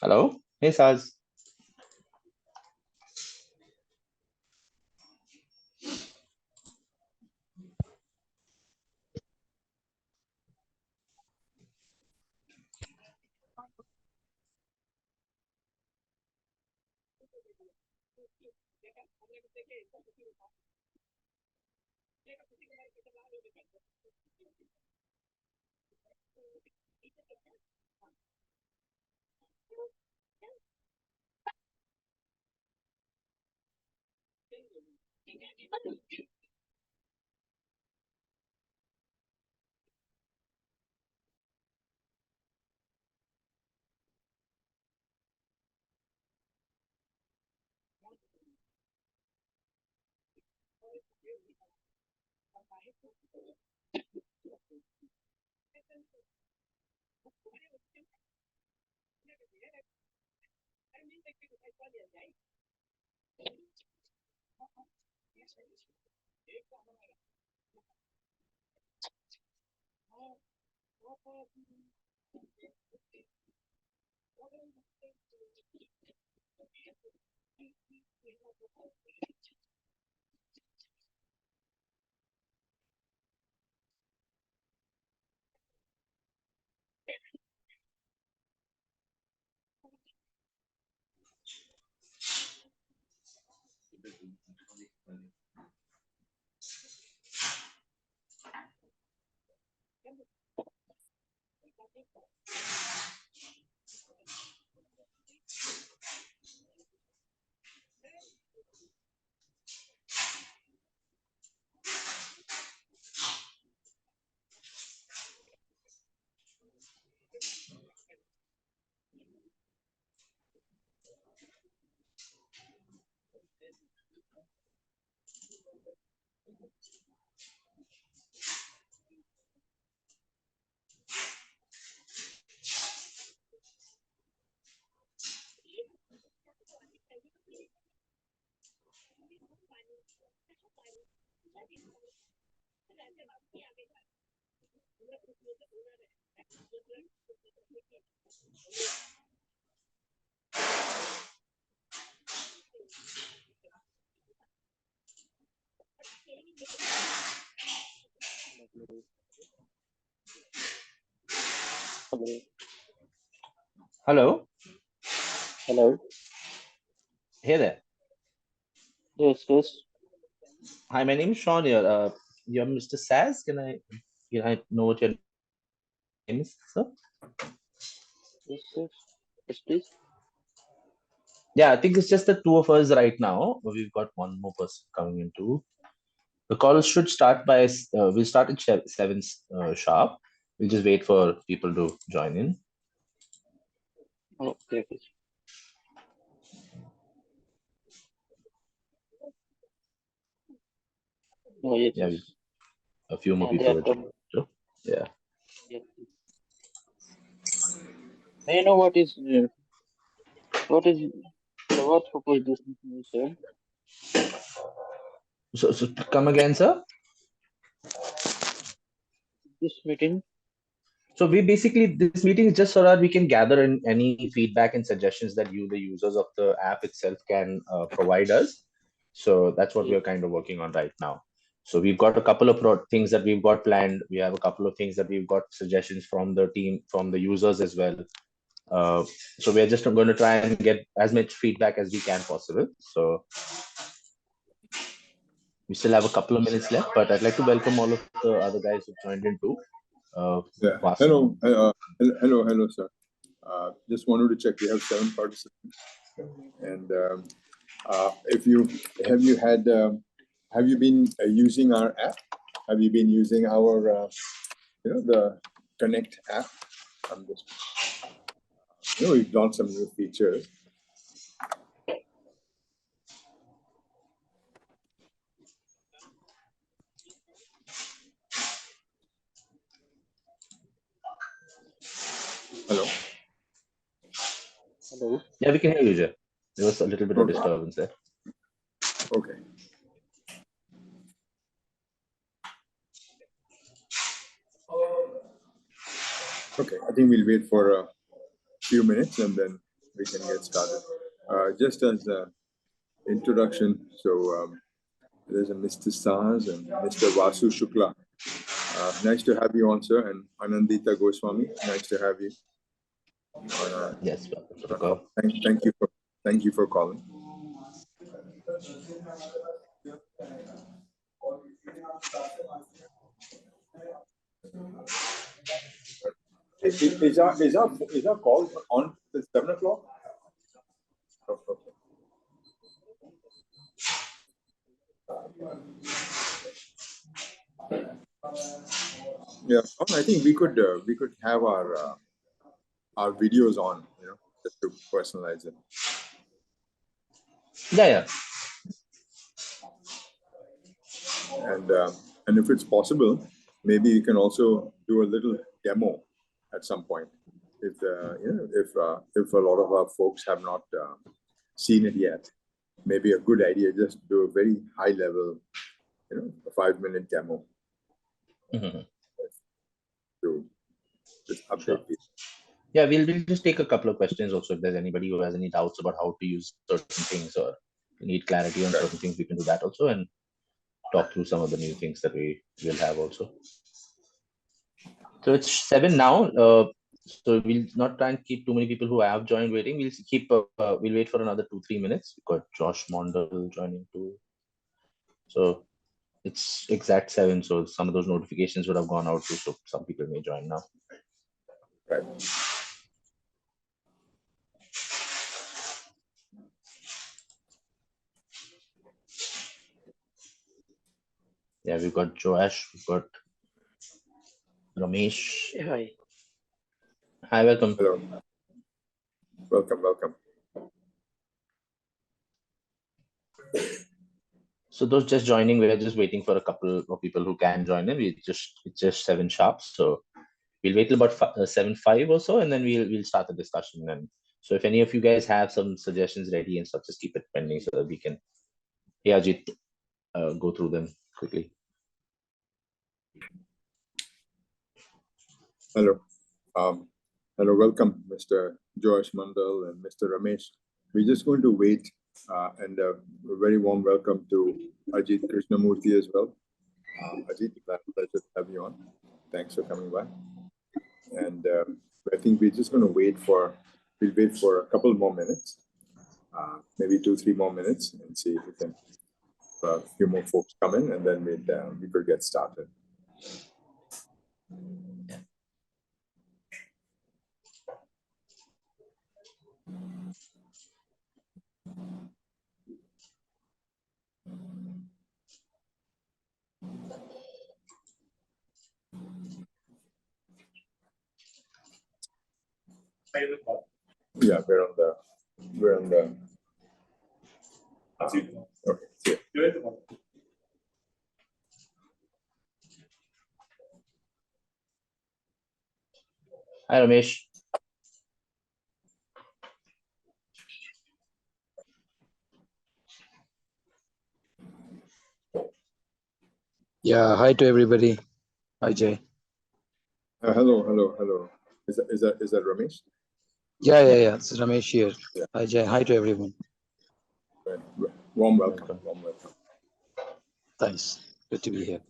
Hello. Hey, Saz. Hello. Hello. Hello. Hey there. Yes, yes, Hi, my name is Sean here. You're Mr. Saz. Can I know what your name is, sir? yes, yes. Yes, please. Yeah, I think it's just the two of us right now. We've got one more person coming into. The call should start by, we'll start at 7 sharp. We'll just wait for people to join in. Oh, okay, okay. Oh, yes, Yeah, yes. a few more Yeah, they are people are coming. joining too. Yeah. Yes. May I know what is for what purpose this meeting is, sir? So come again, sir. This meeting? So we basically, this meeting is just so that we can gather in any feedback and suggestions that you, the users of the app itself, can provide us. So that's what Yes. we're kind of working on right now. So we've got a couple of things that we've got planned. We have a couple of things that we've got suggestions from the team, from the users as well. Uh, so we're just going to try and get as much feedback as we can possible. So we still have a couple of minutes left, but I'd like to welcome all of the other guys who joined in too. Yeah. Fast. Hello, sir. Just wanted to check. We have 7 participants, and if you have you been using our app? Have you been using our the Connect app? We've launched some new features. Hello. Hello. Yeah, we can hear you, Jay. There was a little bit of Okay. disturbance there. Okay. Okay. I think we'll wait for a few minutes and then we can get started. Just as an introduction, so there's a Mr. Saz and Mr. Vasu Shukla. Nice to have you on, sir, and Anandita Goswami. Nice to have you. Yes, welcome to the call. Thank you for calling. Is our call on at 7 o'clock? Oh, okay. Yeah, I think we could have our videos on, just to personalize it. Yeah. And if it's possible, maybe we can also do a little demo at some point. If if a lot of our folks have not seen it yet, maybe a good idea just do a very high level, a 5-minute demo Mm-hmm. to just update Sure. people. Yeah, we'll just take a couple of questions also. If there's anybody who has any doubts about how to use certain things or need clarity on certain things, we can do that also and talk through some of the new things that we will have also. So it's 7 now. So we'll not try and keep too many people who have joined waiting. We'll wait for another 2-3 minutes. We've got Josh Mondal joining too. So it's exact 7. So some of those notifications would have gone out too. So some people may join now. Right. Yeah, we've got Joash, we've got Ramesh. Hi. Hi, welcome. Hello. Welcome. So those just joining, we're just waiting for a couple of people who can join in. It's just 7 sharp. So we'll wait till about 7:05 or so, and then we'll start the discussion. And so if any of you guys have some suggestions ready and stuff, just keep it pending so that we can, Ajit, go through them quickly. Hello. Hello, welcome, Mr. Josh Mandal and Mr. Ramesh. We're just going to wait, and a very warm welcome to Ajit Krishnamurthy as well. Ajit, it's a pleasure to have you on. Thanks for coming by. And I think we're just going to we'll wait for a couple more minutes, maybe 2-3 more minutes, and see if we can a few more folks come in, and then we could get started. Yeah, we're on the. Okay. Yeah. Hi, Ramesh. Yeah, hi to everybody. Hi, Jay. Hello. Is that Ramesh? Yeah. It's Ramesh here. Yeah. Hi, Jay. Hi to everyone. Right. Warm welcome. Thanks. Good to be here.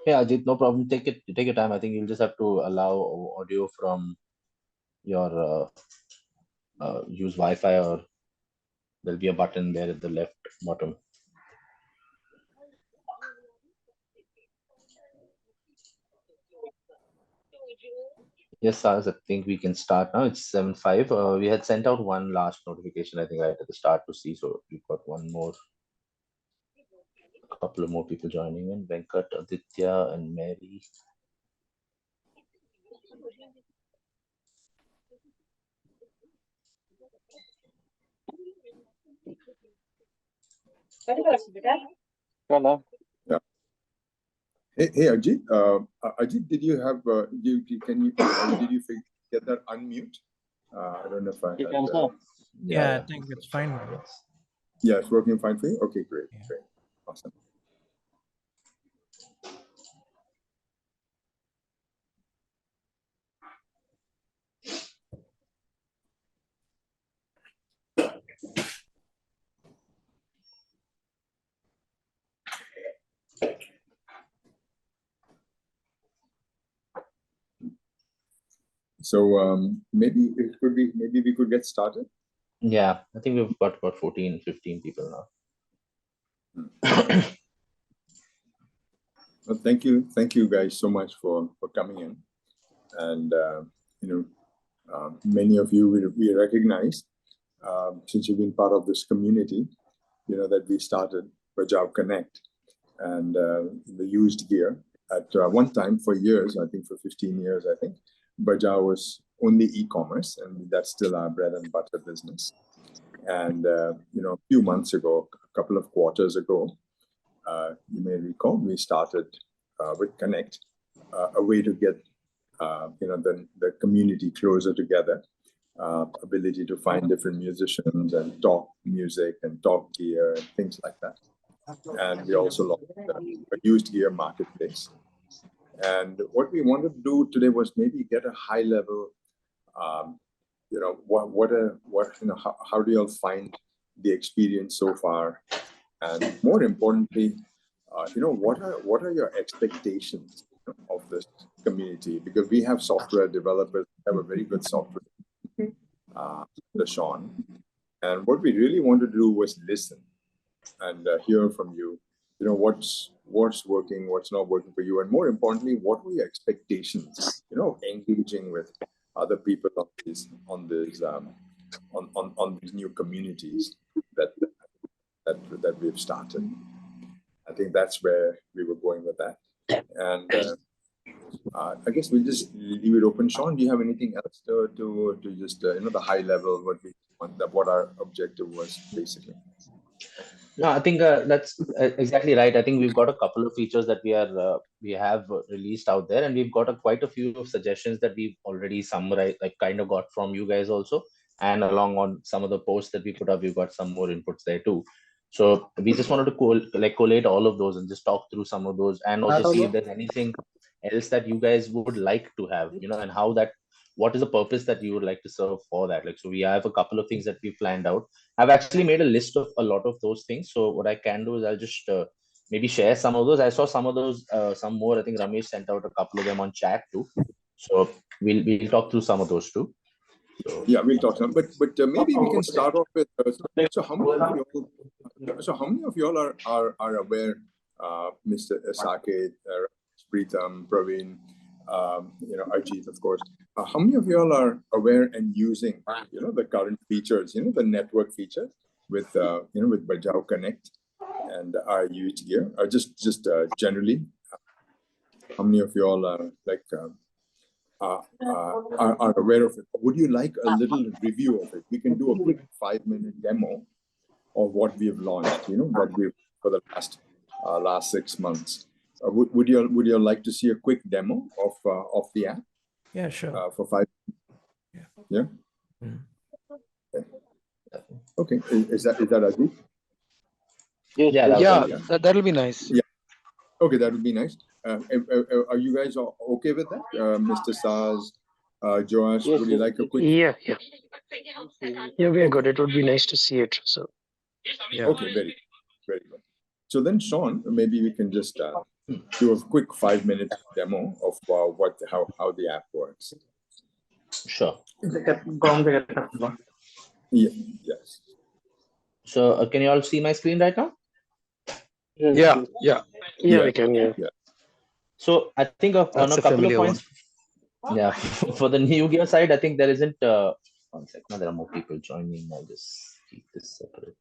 Yeah, Ajit, no problem. Take your time. I think you'll just have to allow audio from your use Wi-Fi, or there'll be a button there at the left bottom. Yes, Sars, I think we can start now. It's 7:05. We had sent out one last notification, I think, right at the start to see. So we've got one more, a couple of more people joining in. Venkat, Aditya, and Mary. Hello. Yeah. Hey, Ajit. Ajit, did you have? Did you get that unmute? I don't know if I You had. can say. Yeah, I think it's fine now. Yes. Yeah, it's working fine for you. Okay, great, Yeah. great, awesome. So maybe it could be. Maybe we could get started. Yeah, I think we've got about 14, 15 people now. Well, thank you guys so much for coming in, and many of you we recognize since you've been part of this community, that we started Bajaao Connect, and the used gear at one time for years, I think for 15 years, I think Bajaao was only e-commerce, and that's still our bread and butter business. And a few months ago, a couple of quarters ago, you may recall, we started with Connect, a way to get the community closer together, ability to find different musicians and talk music and talk gear and things like that. And we also launched a used gear marketplace. And what we wanted to do today was maybe get a high level, how do you all find the experience so far, and more importantly, what are your expectations of this community? Because we have software developers, have a very good software, Sean, and what we really wanted to do was listen and hear from you. What's working, what's not working for you, and more importantly, what were your expectations? Engaging with other people on these new communities that we've started. I think that's where we were going with that, and I guess we'll just leave it open. Sean, do you have anything else to just the high level what our objective was basically? No, I think that's exactly right. I think we've got a couple of features that we have released out there, and we've got quite a few of suggestions that we've already summarized, like kind of got from you guys also, and along on some of the posts that we put up, we've got some more inputs there too. So we just wanted to collate all of those and just talk through some of those, and also see if there's anything else that you guys would like to have, and how that, what is the purpose that you would like to serve for that. Like, so we have a couple of things that we planned out. I've actually made a list of a lot of those things. So what I can do is I'll just maybe share some of those. I saw some of those, some more. I think Ramesh sent out a couple of them on chat too. So we'll talk through some of those too. So, yeah, we'll talk some. But maybe we can start off with. So how many of you? So how many of y'all are aware, Mr. Saket, Preetham, Praveen, Ajit, of course. How many of y'all are aware and using, the current features, the network features with, with Bajaao Connect and our used gear? Or just generally, how many of y'all are like are aware of it? Would you like a little review of it? We can do a quick 5-minute demo of what we've launched. What we've for the last 6 months. Would you like to see a quick demo of the app? Yeah, sure. For 5. Yeah. Okay. Is that Ajit? Yes, yeah, yes. That'll be nice. Yeah. Okay, that would be nice. Are you guys okay with that, Mr. Saz, Joash? Yes, Would you like a quick? Yeah, we are good. It would be nice to see it. So, yeah. Okay, very good. So then, Sean, maybe we can just do a quick 5-minute demo of how the app works. Sure. Yeah. Yes. So can you all see my screen right now? Yes, Yeah, Yeah. we can. Yeah. So I think on That's a a couple of familiar one. points. Yeah, for the new gear side, I think there isn't. One sec. Now there are more people joining. I'll just keep this separate.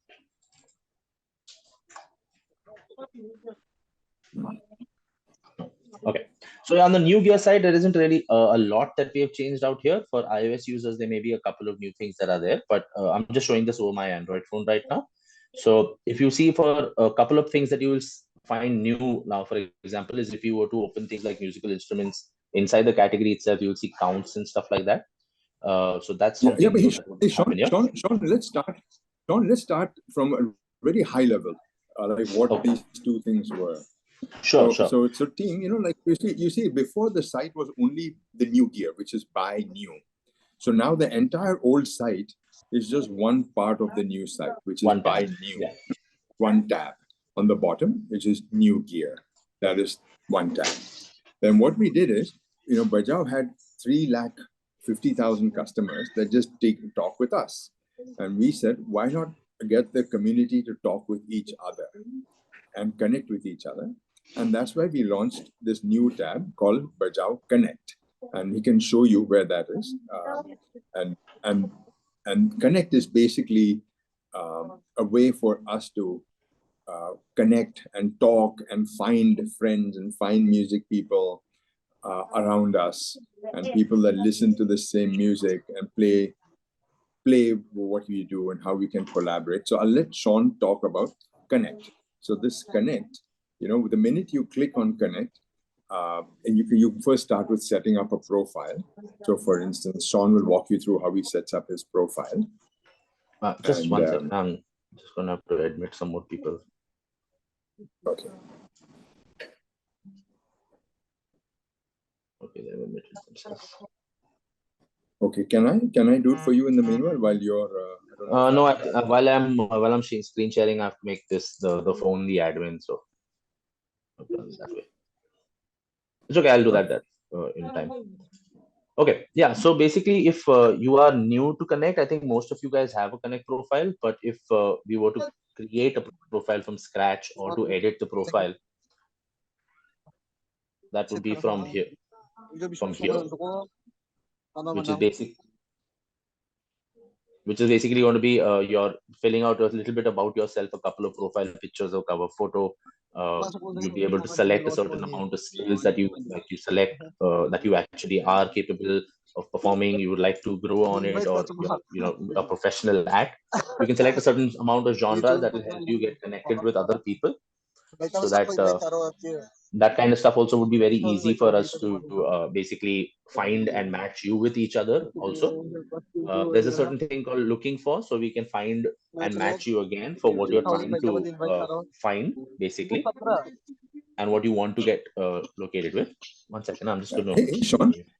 Okay. So on the new gear side, there isn't really a lot that we have changed out here. For iOS users, there may be a couple of new things that are there, but I'm just showing this over my Android phone right now. So if you see, for a couple of things that you will find new now, for example, is if you were to open things like musical instruments inside the category itself, you'll see counts and stuff like that. So that's Yeah, something but new that would happen here. Sean, let's start. Sean, let's start from a very high level, like what Okay. these two things were. Sure. So team, like you see, before the site was only the new gear, which is buy new. So now the entire old site is just one part of the new site, which is One buy tab. new. Yeah. One tab on the bottom, which is new gear. That is one tab. Then what we did is, Bajaao had 350,000 customers that just talk with us. And we said, why not get the community to talk with each other and connect with each other? And that's why we launched this new tab called Bajaao Connect. And we can show you where that is. And Connect is basically a way for us to connect and talk and find friends and find music people around us, and people that listen to the same music and play what we do and how we can collaborate. So I'll let Sean talk about Connect. So this Connect, the minute you click on Connect, and you first start with setting up a profile. So for instance, Sean will walk you through how he sets up his profile. Just one second. I'm just gonna have to admit some more people. Okay. Okay, they've admitted themselves. Okay, can I do it for you in the meanwhile while you're? No, while I'm screen sharing, I have to make this the phone the admin. So I've done it that way. It's okay. I'll do that in time. Okay, yeah. So basically, if you are new to Connect, I think most of you guys have a Connect profile. But if we were to create a profile from scratch or to edit the profile, that would be from here, which is basically going to be you're filling out a little bit about yourself, a couple of profile pictures or cover photo. You'll be able to select a certain amount of skills that you select, that you actually are capable of performing, you would like to grow on it, or you're a professional act, you can select a certain amount of genres that will help you get connected with other people, so that that kind of stuff also would be very easy for us to basically find and match you with each other also. There's a certain thing called looking for, so we can find and match you again for what you're trying to find basically, and what you want to get located with. One second, I'm just going to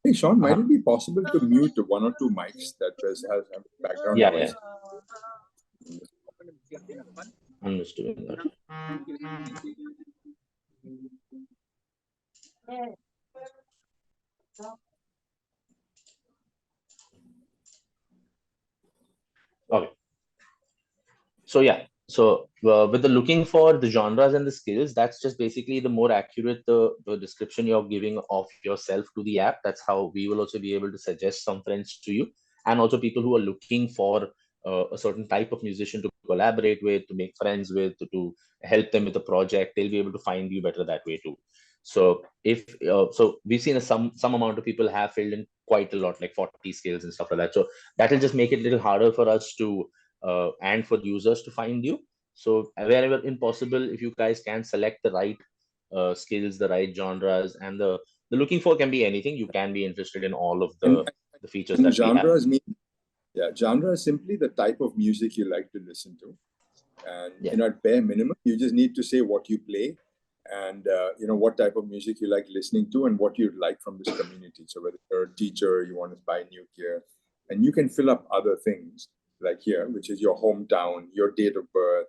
Hey, Sean, might it be possible to mute one or two mics that has background noise? I'm just doing that. Okay. So yeah, so with the looking for the genres and the skills, that's just basically the more accurate the description you're giving of yourself to the app. That's how we will also be able to suggest some friends to you, and also people who are looking for a certain type of musician to collaborate with, to make friends with, to help them with a project. They'll be able to find you better that way too. So if so, we've seen some amount of people have filled in quite a lot, like 40 skills and stuff like that. So that will just make it a little harder for us to and for users to find you. So wherever impossible, if you guys can select the right skills, the right genres, and the looking for can be anything. You can be interested in all of the features that we have. Genres mean, genre is simply the type of music you like to listen to. And at bare minimum, you just need to say what you play and what type of music you like listening to and what you'd like from this community. So whether you're a teacher, you want to buy new gear, and you can fill up other things like here, which is your hometown, your date of birth,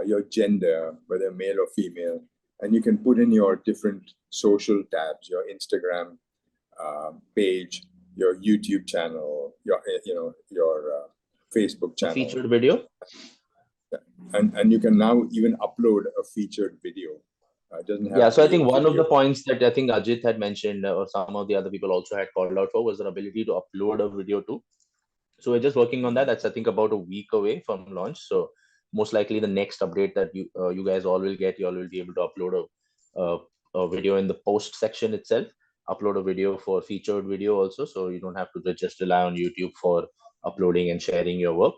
your gender, whether male or female, and you can put in your different social tabs, your Instagram page, your YouTube channel, your Facebook channel, featured video, and you can now even upload a featured video. It doesn't have yeah, so I think one of the points that I think Ajit had mentioned, or some of the other people also had called out for, was the ability to upload a video too. So we're just working on that. That's, I think, about a week away from launch. So most likely the next update that you guys all will get, you all will be able to upload a video in the post section itself, upload a video for featured video also. So you don't have to just rely on YouTube for uploading and sharing your work.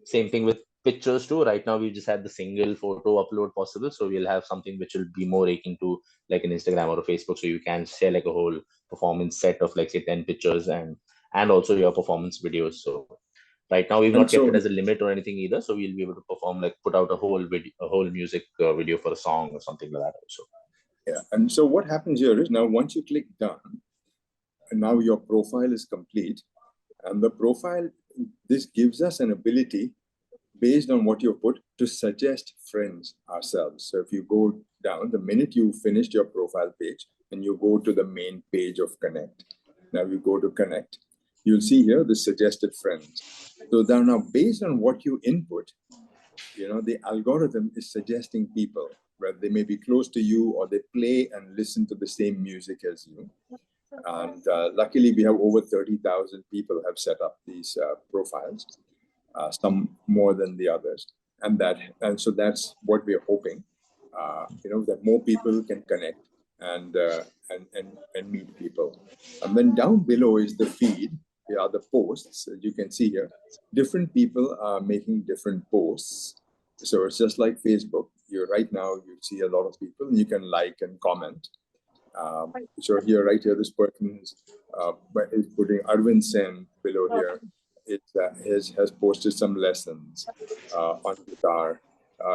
Same thing with pictures too. Right now we just had the single photo upload possible. So we'll have something which will be more akin to like an Instagram or a Facebook. So you can share like a whole performance set of like say 10 pictures and also your performance videos. So right now we've not kept it as a limit or anything either. So we'll be able to perform, like put out a whole video, a whole music video for a song or something like that also. Yeah, and so what happens here is now once you click done, and now your profile is complete, and the profile, this gives us an ability based on what you put to suggest friends ourselves. So if you go down, the minute you finished your profile page and you go to the main page of Connect, now you go to Connect, you'll see here the suggested friends. So now based on what you input, the algorithm is suggesting people, whether they may be close to you or they play and listen to the same music as you. And luckily, we have over 30,000 people have set up these profiles, some more than the others. And so that's what we're hoping, that more people can connect and meet people. And then down below is the feed, the posts. As you can see here, different people are making different posts. So it's just like Facebook. Right now you see a lot of people, and you can like and comment. So here, right here, this person is putting Arvind Sen below here. It has posted some lessons on guitar.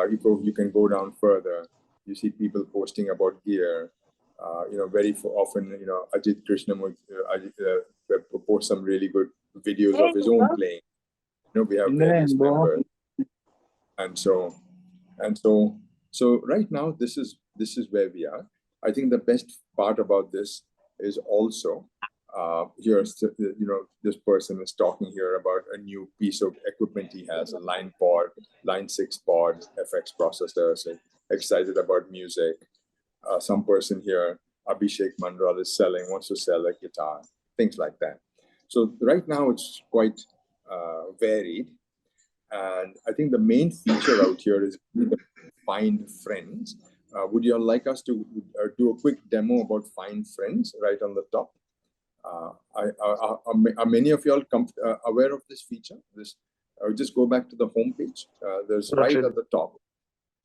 You can go down further. You see people posting about gear. Very often, Ajit Krishnamurti posts some really good videos of his own playing. We have various members, and so right now this is where we are. I think the best part about this is also this person is talking here about a new piece of equipment he has, a line 6 pod FX processor. So excited about music. Some person here, Abhishek Mandral, wants to sell a guitar, things like that. So right now it's quite varied. And I think the main feature out here is find friends. Would you all like us to do a quick demo about find friends right on the top? Are many of y'all aware of this feature? Just go back to the home page. There's Not right really. at the top.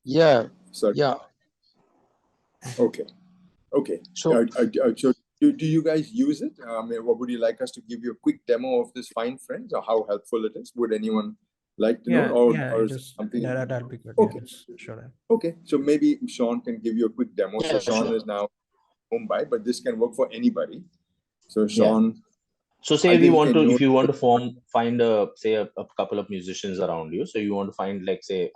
Yeah, So, yeah. okay. So So do you guys use it? What would you like us to give you a quick demo of this, fine friends, or how helpful it is? Would anyone like to know, or is it Just something? that'll be good. Okay. Yeah, sure. Okay, so maybe Sean can give you a quick demo. Yeah, So Sean sure. is now Mumbai, but this can work for anybody. So Yeah. Sean, So say I think if you want to find a couple of musicians around you. So you want to find like say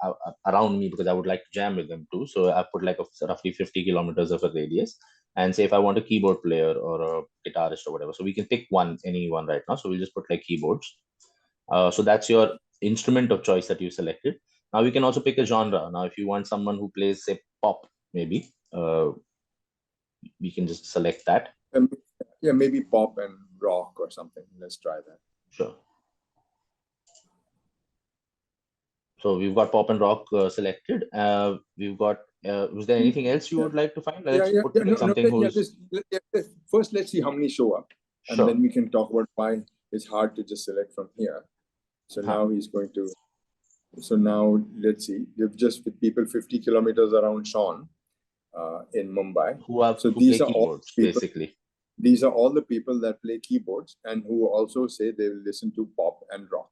around me, because I would like to jam with them too. So I put like roughly 50 kilometers of a radius, and say if I want a keyboard player or a guitarist or whatever, so we can pick anyone right now. So we'll just put like keyboards. So that's your instrument of choice that you selected. Now we can also pick a genre. Now if you want someone who plays say pop, maybe we can just select that. yeah, maybe pop and rock or something. Let's try that. Sure. So we've got pop and rock selected. We've got. Was there anything else you would like to find? Let's put like something who's. First, let's see how many show up, and Sure. then we can talk about why it's hard to just select from here. So now he's going to. So now let's see. You've just with people 50 kilometers around Sean in Mumbai. Who these are all people, basically. These are all the people that play keyboards and who also say they will listen to pop and rock.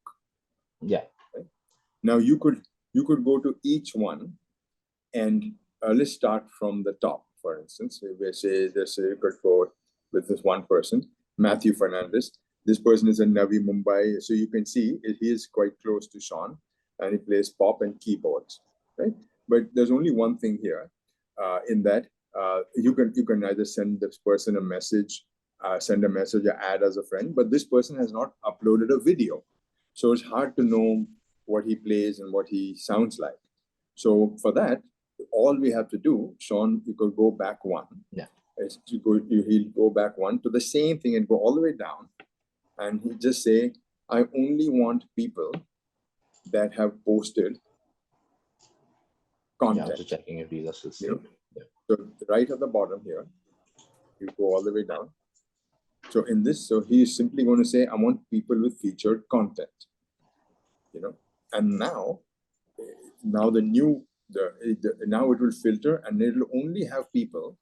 Yeah. Right? Now you could go to each one, and let's start from the top. For instance, we say this. You could go with this one person, Matthew Fernandez. This person is in Navi Mumbai, so you can see he is quite close to Sean, and he plays pop and keyboards, right? But there's only one thing here, in that you can either send this person a message, send a message, or add as a friend, but this person has not uploaded a video, so it's hard to know what he plays and what he sounds like. So for that, all we have to do, Sean, you could go back one. Yeah. He'll go back one to the same thing and go all the way down, and he'll just say, I only want people that have posted content. Yeah, just checking if these are still saved. Yeah. So right at the bottom here, you go all the way down. So in this, so he is simply going to say, I want people with featured content. And now now it will filter, and it will only have people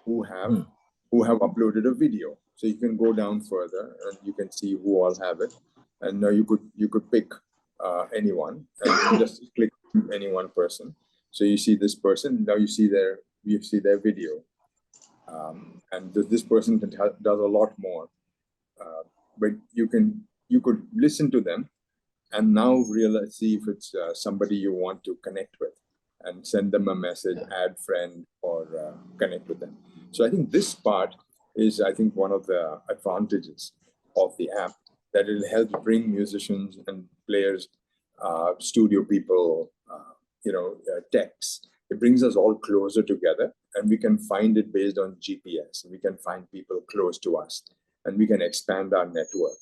who have uploaded a video. So you can go down further and you can see who all have it. And now you could pick anyone and just click any one person. So you see this person, now you see their video. And this person does a lot more. But you could listen to them and now see if it's somebody you want to connect with, and send them a message, add friend, or connect with them. So I think this part is, I think, one of the advantages of the app, that it will help bring musicians and players, studio people, techs. It brings us all closer together, and we can find it based on GPS. We can find people close to us, and we can expand our network.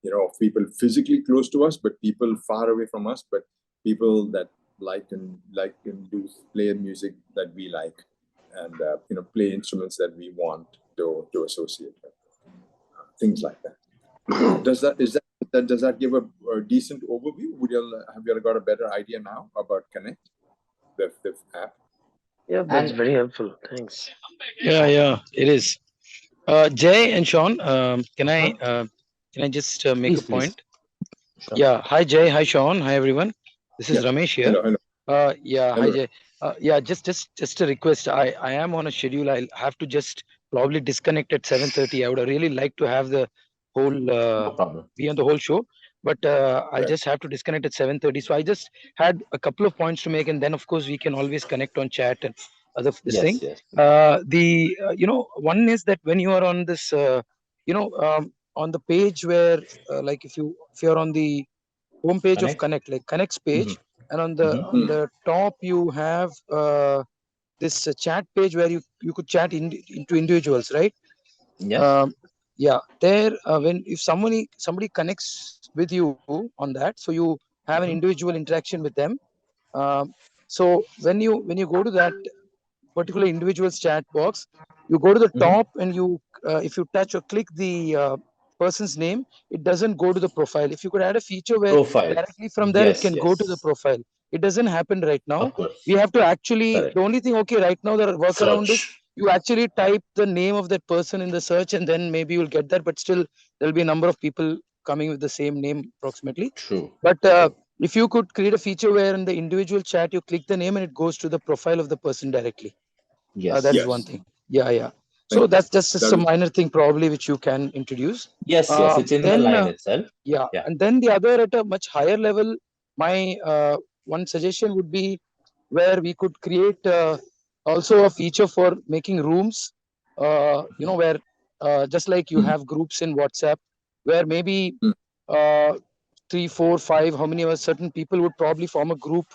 Of people physically close to us, but people far away from us, but people that like and do play music that we like, and play instruments that we want to associate with. Things like that. Does that give a decent overview? Have you got a better idea now about Connect, the app? Yeah, that's very helpful. Thanks. Yeah, it is. Jay and Sean, can I just make a Please. point? Sure. Yeah. Hi, Jay. Hi, Sean. Hi, everyone. This is Ramesh here. Hello. Yeah. Hello. Hi, Jay. Yeah. Just a request. I am on a schedule. I'll have to just probably disconnect at 7:30. I would really like to have the whole No problem. be on the whole show, but I'll Right. just have to disconnect at 7:30. So I just had a couple of points to make, and then of course we can always connect on chat and other this thing. Yes. One is that when you are on this, on the page where, like if you're on the home page of Connect, like Connect's page, and on the top you have this chat page where you could chat into individuals, right? Yeah. There when if somebody connects with you on that, so you have an individual interaction with them. So when you go to that particular individual's chat box, you go to the top and you, if you touch or click the person's name, it doesn't go to the profile. If you could add a feature where directly from there it can go to the profile. It doesn't happen right now. We have to actually, the only thing, okay, right now the workaround is you actually type the name of that person in the search and then maybe you'll get that, but still there'll be a number of people coming with the same name approximately. True. But if you could create a feature where in the individual chat you click the name and it goes to the profile of the person directly. Yes. That is one thing. Yeah. So that's just a minor thing probably which you can introduce. Yes, it's in the line itself. Yeah. And then the other at a much higher level, my one suggestion would be where we could create also a feature for making rooms, where just like you have groups in WhatsApp, where maybe 3, 4, 5, how many of certain people would probably form a group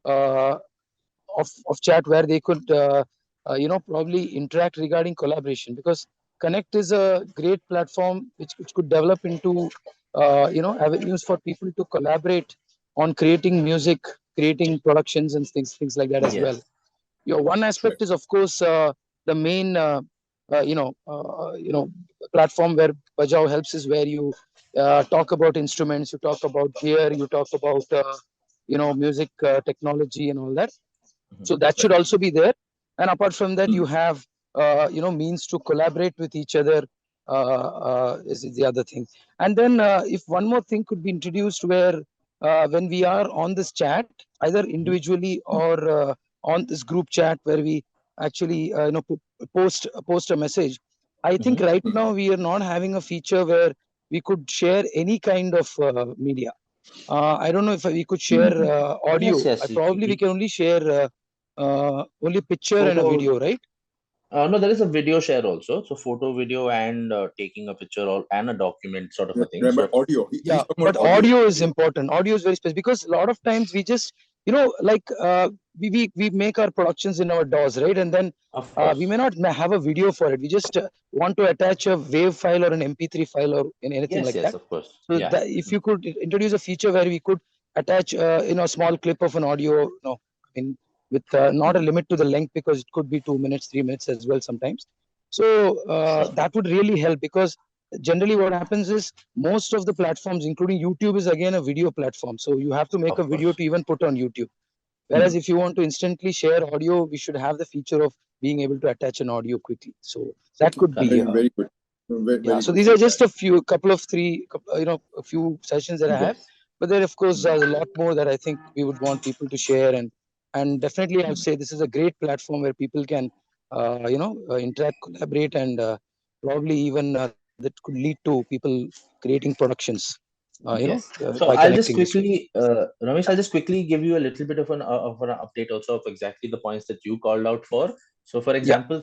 uh, of chat where they could probably interact regarding collaboration, because Connect is a great platform which could develop into avenues for people to collaborate on creating music, creating productions and things like that as well. One aspect is of course the main platform where Bajaao helps is where you talk about instruments, you talk about gear, you talk about music technology and all that. So that should also be there. And apart from that, you have means to collaborate with each other. Is the other thing. And then if one more thing could be introduced, where when we are on this chat, either individually or on this group chat, where we actually post a message. I think right now we are not having a feature where we could share any kind of media. I don't know if we could share audio. Probably we can only share only picture and a video, right? No, there is a video share also. So photo, video, and taking a picture or and a document sort of a thing. But audio. But audio is important. Audio is very special because a lot of times we just, like we make our productions in our DAWs, right? And then we may not have a video for it. We just want to attach a WAV file or an MP3 file or anything like that. Of course. So if you could introduce a feature where we could attach, a small clip of an audio, with not a limit to the length, because it could be 2 minutes, 3 minutes as well sometimes. So that would really help, because generally what happens is most of the platforms, including YouTube, is again a video platform. So you have to make a video to even put on YouTube. Whereas if you want to instantly share audio, we should have the feature of being able to attach an audio quickly. So that could be very good. Very so these are just a few sessions that I have. But there, of course, there's a lot more that I think we would want people to share, and definitely, I would say this is a great platform where people can, interact, collaborate, and probably even that could lead to people creating productions. So I'll just quickly, Ramesh, I'll just quickly give you a little bit of an update also of exactly the points that you called out for. So, for example,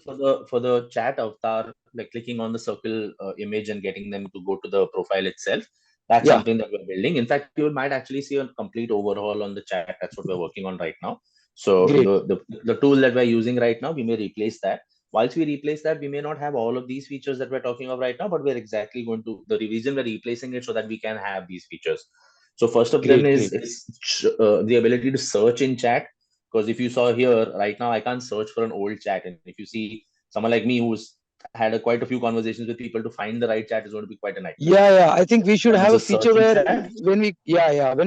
for the chat avatar, like clicking on the circle image and getting them to go to the profile itself, that's something that we're building. In fact, you might actually see a complete overhaul on the chat. That's what we're working on right now. So the tool that we're using right now, we may replace that. Once we replace that, we may not have all of these features that we're talking of right now, but we're exactly going to, the reason we're replacing it so that we can have these features. So first of them is the ability to search in chat. Because if you saw here right now, I can't search for an old chat. And if you see someone like me who's had quite a few conversations with people, to find the right chat is going to be quite a nightmare. Yeah. I think we should have a feature where when we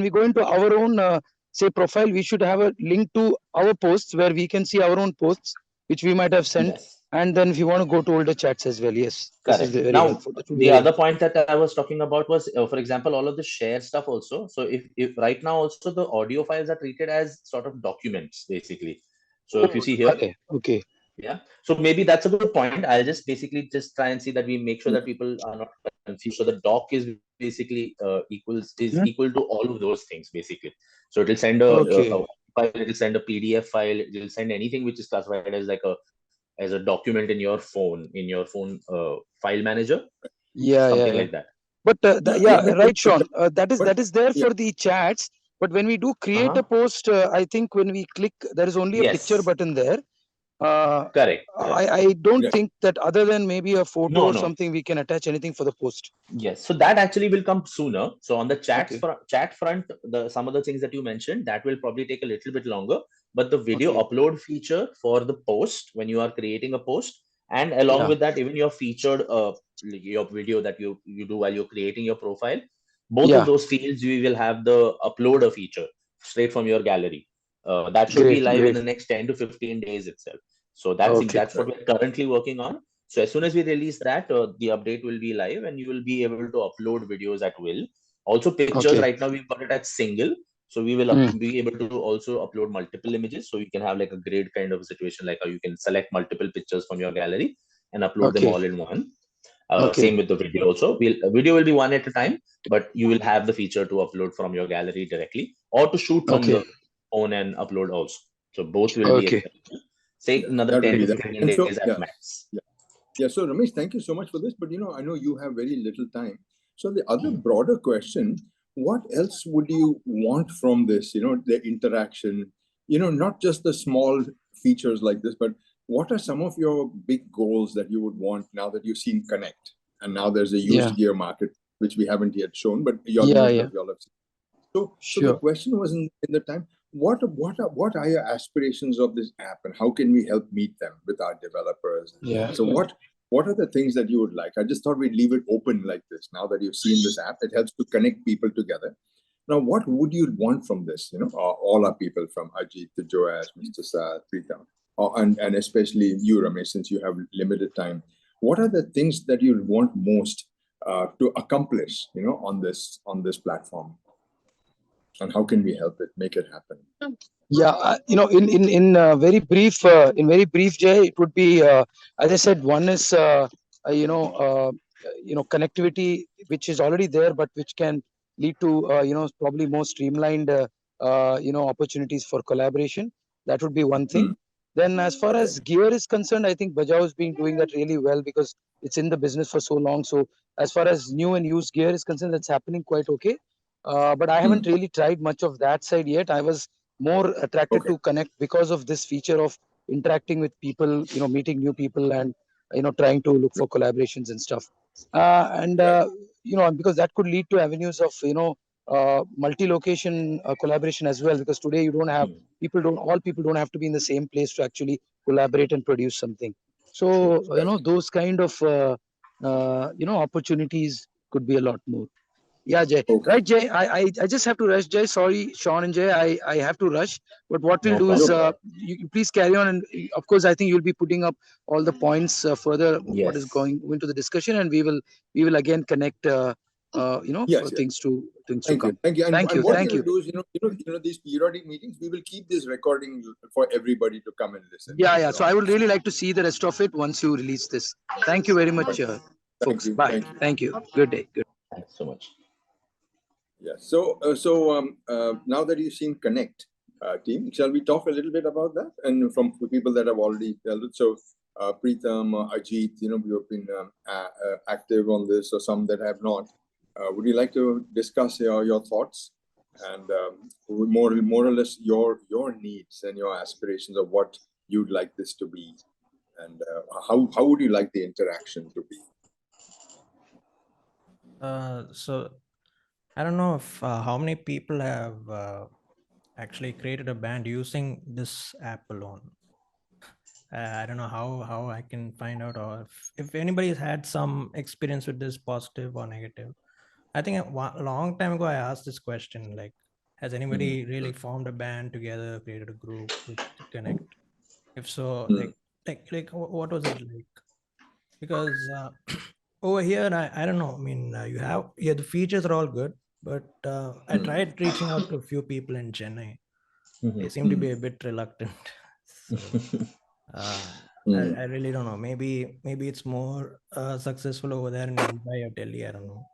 go into our own say profile, we should have a link to our posts where we can see our own posts which we might have sent, and then if you want to go to older chats as well. Yes, correct. This is very helpful. The other point that I was talking about was, for example, all of the share stuff also. So if right now also the audio files are treated as sort of documents basically. So if you see here, okay. Yeah. So maybe that's a good point. I'll just basically just try and see that we make sure that people are not confused. So the doc is basically equal to all of those things basically. So it'll send a file, it'll send a PDF file, it'll send anything which is classified as like as a document in your phone file manager. Something like that. But right, Sean. That is there for the chats. But when we do create a post, I think when we click, there is only a picture button there. Correct. I don't think that other than maybe a photo or something, we can attach anything for the post. Yes, so that actually will come sooner. So on the chat front, some of the things that you mentioned, that will probably take a little bit longer. but the video upload feature for the post when you are creating a post, and along with that, even your featured your video that you do while you're creating your profile, both of those fields we will have the uploader feature straight from your gallery. That should be live in the next 10 to 15 days itself. So that's what we're currently working on. So as soon as we release that, the update will be live and you will be able to upload videos at will. Also pictures, right now we've got it as single. So we will be able to also upload multiple images. So you can have like a grid kind of a situation, like how you can select multiple pictures from your gallery and upload them all in one. Same with the video also. Video will be one at a time, but you will have the feature to upload from your gallery directly or to shoot from the phone and upload also. So both will be available. Say another 10 to 15 days at max. Yeah. So Ramesh, thank you so much for this. But I know you have very little time. So the other broader question, what else would you want from this? The interaction, not just the small features like this, but what are some of your big goals that you would want now that you've seen Connect? And now there's a used gear market, which we haven't yet shown, but y'all have seen. So the question was in the time, what are your aspirations of this app, and how can we help meet them with our developers? So what are the things that you would like? I just thought we'd leave it open like this. Now that you've seen this app, it helps to connect people together. Now, what would you want from this? All our people, from Ajit to Joash, Mr. Saad, Preetham, and especially you, Ramesh, since you have limited time. What are the things that you want most to accomplish, on this platform? And how can we help it, make it happen? In very brief, Jay, it would be, as I said, one is connectivity, which is already there, but which can lead to probably more streamlined opportunities for collaboration. That would be one thing. Then, as far as gear is concerned, I think Bajaao has been doing that really well because it's in the business for so long. So, as far as new and used gear is concerned, that's happening quite okay. But I haven't really tried much of that side yet. I was more attracted to Connect because of this feature of interacting with people, meeting new people, and trying to look for collaborations and stuff. Because that could lead to avenues of multi-location collaboration as well. Because today you don't have all people don't have to be in the same place to actually collaborate and produce something. So those kind of opportunities could be a lot more. Yeah, Jay. Right, Jay. I just have to rush, Jay. Sorry, Sean and Jay. I have to rush. But what we'll do is you please carry on, and of course I think you'll be putting up all the points further. What is going into the discussion, and we will again connect. For things to come. Thank you. Thank you. What Thank you. Do is, these periodic meetings, we will keep this recording for everybody to come and listen. Yeah. So I would really like to see the rest of it once you release this. Thank you very much, folks. Bye. Thank you. Good day. Good. Thanks so much. Yeah. So now that you've seen Connect, team, shall we talk a little bit about that? And from people that have already dealt it. So Preetham, Ajit, we have been active on this, or some that have not. Would you like to discuss your thoughts and more or less your needs and your aspirations of what you'd like this to be, and how would you like the interaction to be? So I don't know if how many people have actually created a band using this app alone. I don't know how I can find out, or if anybody's had some experience with this, positive or negative. I think a long time ago I asked this question, like, has anybody really formed a band together, created a group with Connect? If so, like what was it like? Because over here, I don't know. I mean, the features are all good, but I tried reaching out to a few people in Chennai. They seem to be a bit reluctant. So I really don't know. Maybe it's more successful over there in Mumbai or Delhi. I don't know.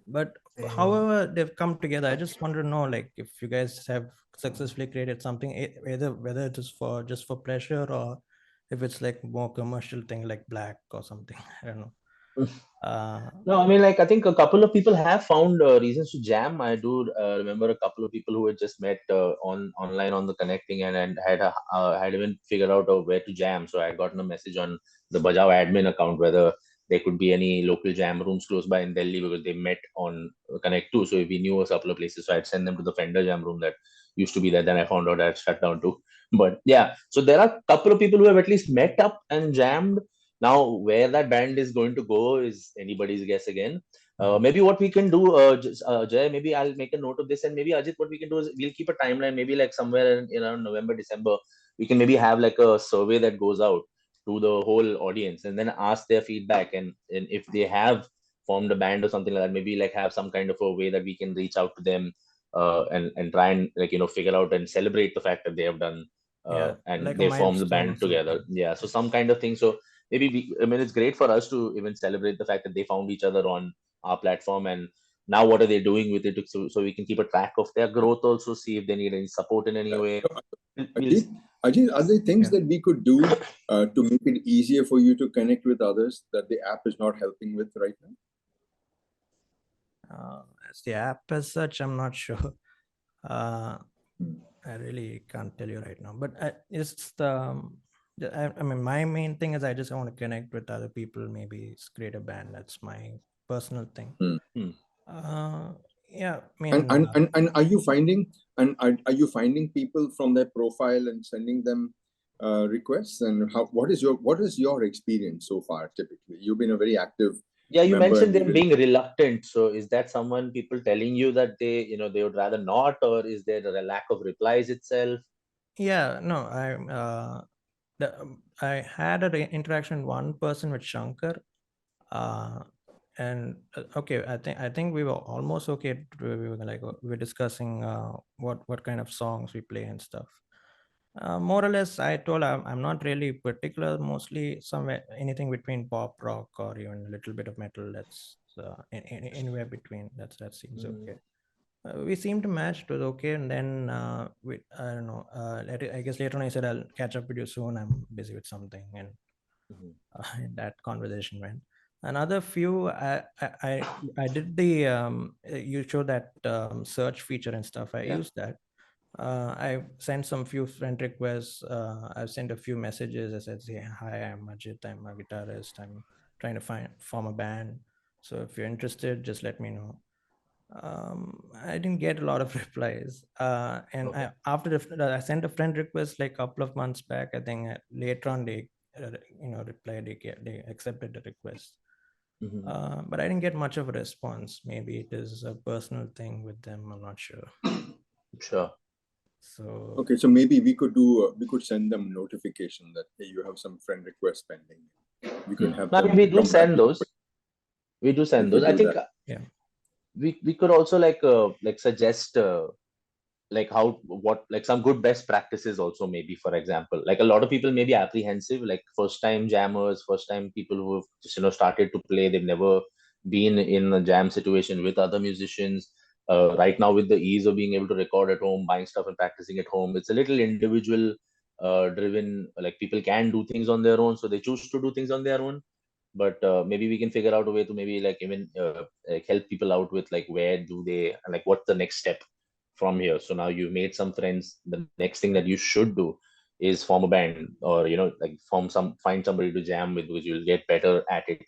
But however they've come together, I just want to know, like, if you guys have successfully created something, whether it is for just for pleasure, or if it's like more commercial thing like Black or something. I don't know. No, I mean, like, I think a couple of people have found reasons to jam. I do remember a couple of people who had just met online on the connecting, and had even figured out where to jam. So I had gotten a message on the Bajaao admin account whether there could be any local jam rooms close by in Delhi because they met on Connect too. So we knew a couple of places, so I'd send them to the Fender jam room that used to be there. Then I found out I had shut down too. But yeah, so there are a couple of people who have at least met up and jammed. Now, where that band is going to go is anybody's guess again. Maybe what we can do, Jay, maybe I'll make a note of this, and maybe Ajit, what we can do is we'll keep a timeline, maybe like somewhere in around November, December, we can maybe have like a survey that goes out to the whole audience and then ask their feedback, and if they have formed a band or something like that, maybe like have some kind of a way that we can reach out to them and try and like figure out and celebrate the fact that they have done Yeah, and like a they formed the milestone or band together. something. Yeah, so some kind of thing. So maybe I mean, it's great for us to even celebrate the fact that they found each other on our platform, and now what are they doing with it, so we can keep a track of their growth, also see if they need any support in any way. We'll, Ajit, are there things Yeah. that we could do to make it easier for you to connect with others that the app is not helping with right now? As the app as such, I'm not sure. I really can't tell you right now, but it's I mean, my main thing is I just want to connect with other people, maybe create a band. That's my personal thing. Yeah, I mean, And are you finding are you finding people from their profile and sending them requests? And what is your experience so far? Typically, you've been a very active yeah, you member, mentioned and them being reluctant. So is that someone people telling you that they, they would rather not, or is there a lack of replies itself? yeah, no, I had an interaction with one person with Shankar, and okay, I think we were almost okay. We were like we were discussing what kind of songs we play and stuff. More or less, I told I'm not really particular. Mostly somewhere anything between pop, rock, or even a little bit of metal. That's anywhere between. That seems okay. We seem to match. It was okay, and then I don't know. I guess later on I said I'll catch up with you soon. I'm busy with something, and that conversation went. Another few, I did the you showed that search feature and stuff. I used that. I sent some few friend requests. I've sent a few messages. I said, "Say hi, I'm Ajit. I'm a guitarist. I'm trying to form a band. So if you're interested, just let me know." I didn't get a lot of replies. And I sent a friend request like a couple of months back. I think later on they, replied. They accepted the request. But I didn't get much of a response. Maybe it is a personal thing with them. I'm not sure. Sure. So okay, so maybe we could send them notification that hey, you have some friend requests pending. We could have them. We do send those. We do send those. I think yeah. We could also like suggest like like some good best practices also, maybe, for example, like a lot of people may be apprehensive, like first time jammers, first time people who have just started to play, they've never been in a jam situation with other musicians. Right now, with the ease of being able to record at home, buying stuff and practicing at home, it's a little individual driven, like people can do things on their own, so they choose to do things on their own. But maybe we can figure out a way to maybe like even like help people out with like where do they, like what's the next step from here. So now you've made some friends, the next thing that you should do is form a band, or like find somebody to jam with, because you'll get better at it.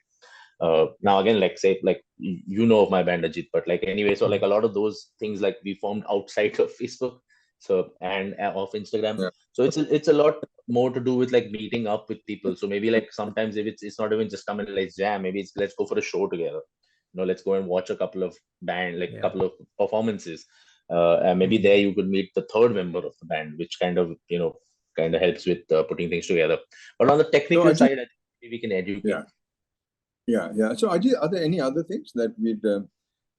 Now again, like say, like of my band Ajit, but like anyway, so like a lot of those things like we formed outside of Facebook, so and of Instagram. Yeah. So it's a lot more to do with like meeting up with people. So maybe like sometimes if it's not even just come and let's jam, maybe it's let's go for a show together. Let's go and watch a couple of couple of performances. And maybe there you could meet the third member of the band, which kind of helps with putting things together. But on the technical side, I think maybe we can educate. Yeah. So Ajit, are there any other things that we'd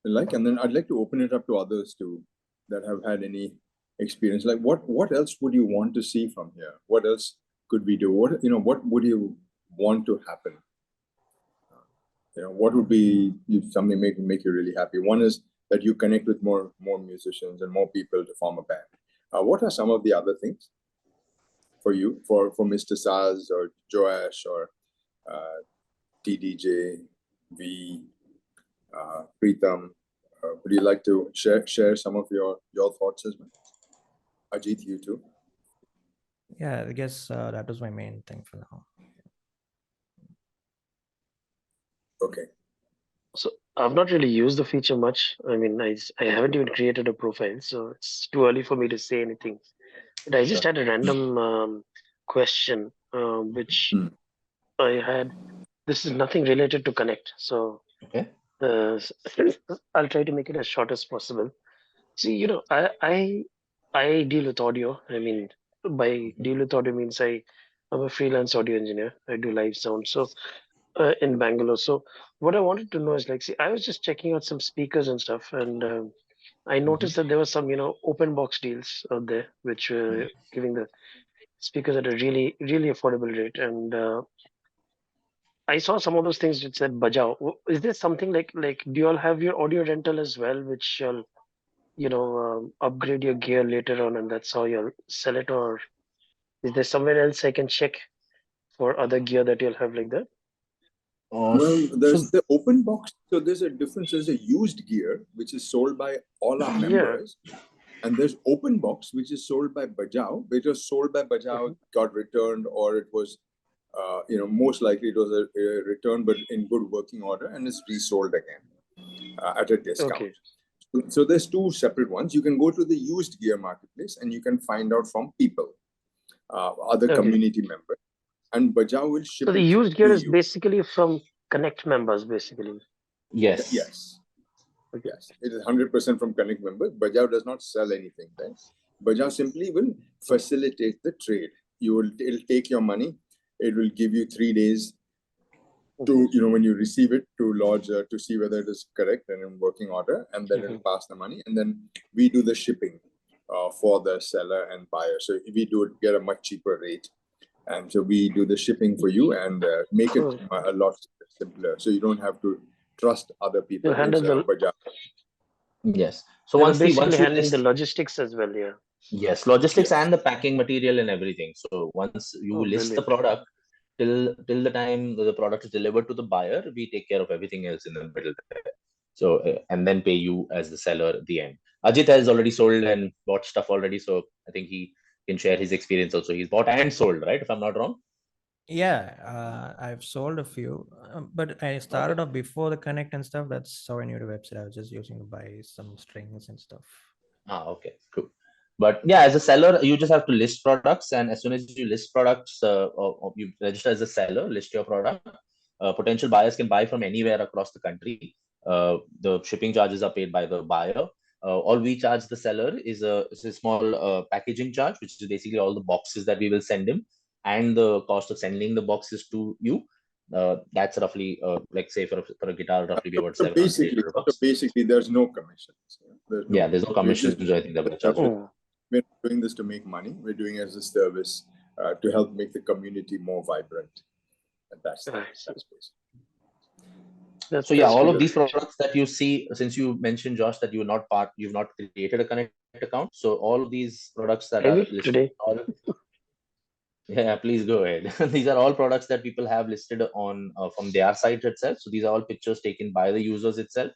like? And then I'd like to open it up to others too that have had any experience. Like what else would you want to see from here? What else could we do? What would you want to happen? What would be something make you really happy? One is that you connect with more musicians and more people to form a band. What are some of the other things for you, for Mr. Saz or Joash or TDJ, V, Preetham? Would you like to share some of your thoughts as well? Ajit, you too. Yeah, I guess that was my main thing for now. Okay. So I've not really used the feature much. I mean, I haven't even created a profile, so it's too early for me to say anything. But I just Sure. had a random question, which Hmm. I had. This is nothing related to Connect, so Okay. uh, I'll try to make it as short as possible. See, I deal with audio. I mean, by Mhm. deal with audio means I'm a freelance audio engineer. I do live sound. So in Bangalore. So what I wanted to know is like, see, I was just checking out some speakers and stuff, and I Mhm. noticed that there was some, open box deals out there, which were giving the speakers at a really, really affordable rate. And I saw some of those things which said Bajaao. Is there something like, do you all have your audio rental as well, which shall, upgrade your gear later on, and that's how you'll sell it, or is there somewhere else I can check for other gear that you'll have like that? Well, So there's the open box. So there's a difference. There's a used gear, which is sold by all our Yeah. members. And there's open box, which is sold by Bajaao. It was sold by Bajaao, Mhm. got returned, or it was, most likely it was a return, but in good working order, and it's resold again at a discount. Okay. So there's two separate ones. You can go to the used gear marketplace and you can find out from people, other Okay. community members, and Bajaao will So ship the it used to gear is you. basically from Connect members, basically. yes. Yes. Okay. Yes, it is 100% from Connect members. Bajaj does not sell anything there. Bajaj simply will facilitate the trade. It'll take your money. It will give you 3 days to, Mhm. when you receive it, to lodge, to see whether it is correct and in working order, and then it'll Mhm. pass the money, and then we do the shipping for the seller and buyer. So if we do it, get a much cheaper rate, and so we do the shipping for you and make it Cool. a lot simpler. So you don't have to trust other people. You'll You'll handle say, "Oh, the Bajaj." Yes. So you're once basically you handling the list, logistics as well, yeah. yes, logistics Yes. and the packing material and everything. So once you Oh, list the brilliant. product, till the time the product is delivered to the buyer, we take care of everything else in the middle there. So and then pay you as the seller at the end. Ajit has already sold and bought stuff already, so I think he can share his experience also. He's bought and sold, right? If I'm not wrong. Yeah, I've sold a few, but I Okay. started off before the Connect and stuff. That's how I knew the website. I was just using to buy some strings and stuff. Okay, cool. But yeah, as a seller, you just have to list products, and as soon as you list products, or you register as a seller, list your product. Potential buyers can buy from anywhere across the country. The shipping charges are paid by the buyer. All we charge the seller is a small packaging charge, which is basically all the boxes that we will send him, and the cost of sending the boxes to you. That's roughly, like say for a guitar, roughly be about So 700, basically, 800 so bucks. basically, there's no commissions. There's Yeah, no. there's no We're just commissions. I think that we're charging. Oh, we're not doing this to make money. We're doing it as a service to help make the community more vibrant. And that's I see. basic. So yeah, That's all really of these great. products that you see, since you mentioned Josh that you've not created a Connect account. So all of these products that are Maybe listed, today. all yeah, please go ahead. These are all products that people have listed on from their site itself. So these are all pictures taken by the users itself.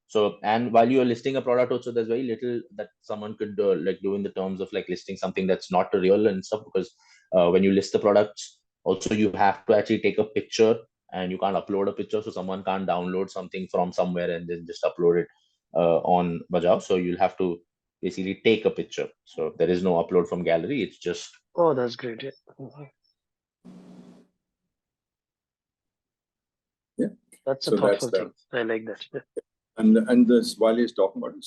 So, and while you are listing a product, also there's very little that someone could like do in the terms of like listing something that's not real and stuff. Because when you list the products, also you have to actually take a picture, and you can't upload a picture, so someone can't download something from somewhere and then just upload it on Bajaao. So you'll have to basically take a picture. So there is no upload from gallery. It's just Oh, that's great. Yeah. Mhm. Yeah. That's a So that's thoughtful the thing. I like that. Yeah. and this while he's talking about it.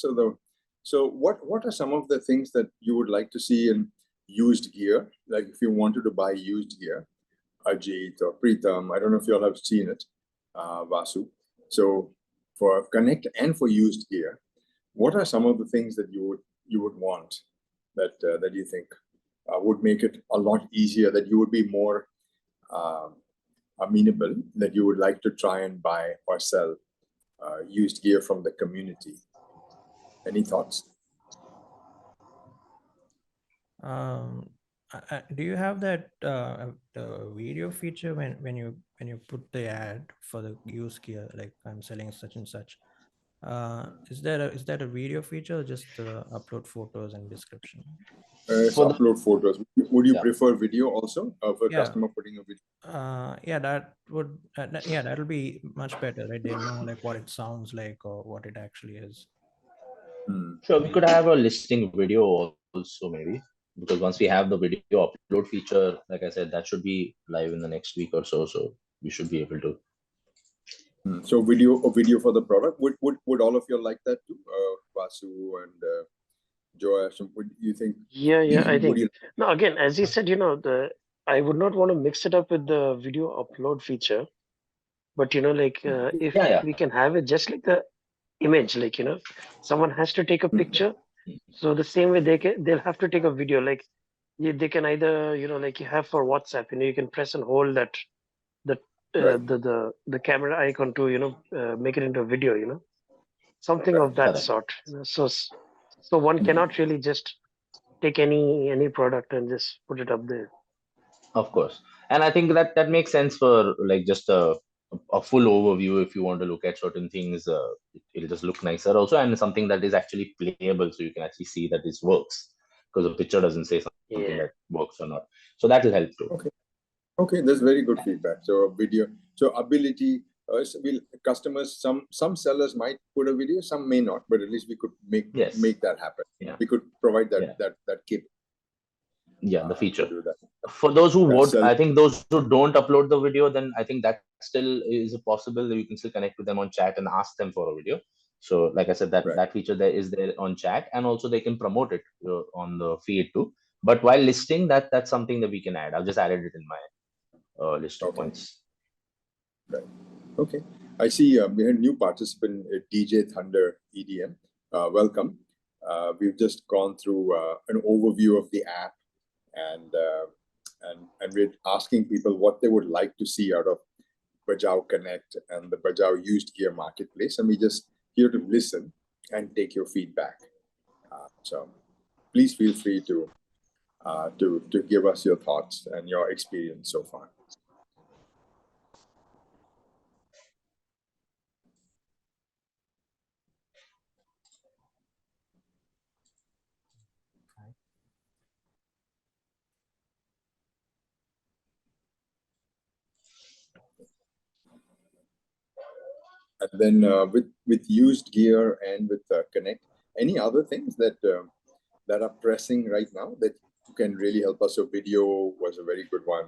So what are some of the things that you would like to see in used gear? Like if you wanted to buy used gear, Ajit or Preetham, I don't know if you all have seen it, Vasu. So for Connect and for used gear, what are some of the things that you would want that you think would make it a lot easier, that you would be more um amenable, that you would like to try and buy or sell used gear from the community? Any thoughts? Um, do you have that the video feature when you put the ad for the use gear, like I'm selling such and such? Is that a video feature or just upload photos and description? It's For the- upload photos. Would you Yeah. prefer video also for a Yeah. customer putting a video? Yeah, that would that'll be much better, right? They'll know like what it sounds like or what it actually is. Sure, we could have a listing video also maybe, because once we have the video upload feature, like I said, that should be live in the next week or so. So we should be able to. So video for the product. Would all of you like that too? Vasu and Joash, would you think? Yeah, I would think. you? No, again, as you said, I would not want to mix it up with the video upload feature, but like if Yeah. we can have it just like the image, like someone has to take a picture, so the same way they'll have to take a video. Like they can either like you have for WhatsApp, you can press and hold that the Right. the camera icon to make it into a video, something Right. of that Correct. sort. So one cannot really just take any product and just put it up there. Of course, and I think that makes sense for like just a full overview. If you want to look at certain things, it'll just look nicer also, and something that is actually playable, so you can actually see that this works, because the picture doesn't say something Yeah. that works or not. So that will help too. Okay, that's very good feedback. So video, so ability. Will customers, some sellers might put a video, some may not, but at least we could make that happen. Yeah. We could provide that Yeah. that kit. Yeah, the feature. To do that. For those who That's would, I think those who don't upload the video, then I think that still is possible that you can still connect with them on chat and ask them for a video. So like I said, that feature there on chat, and also they can promote it on the feed too. But while listing, that's something that we can add. I've just added it in my list of points. Right. Okay. I see we had a new participant, DJ Thunder EDM. Welcome. We've just gone through an overview of the app, and we're asking people what they would like to see out of Bajaao Connect and the Bajaao Used Gear Marketplace, and we just here to listen and take your feedback. So please feel free to give us your thoughts and your experience so far. And then with used gear and with Connect, any other things that that are pressing right now that can really help us? So video was a very good one.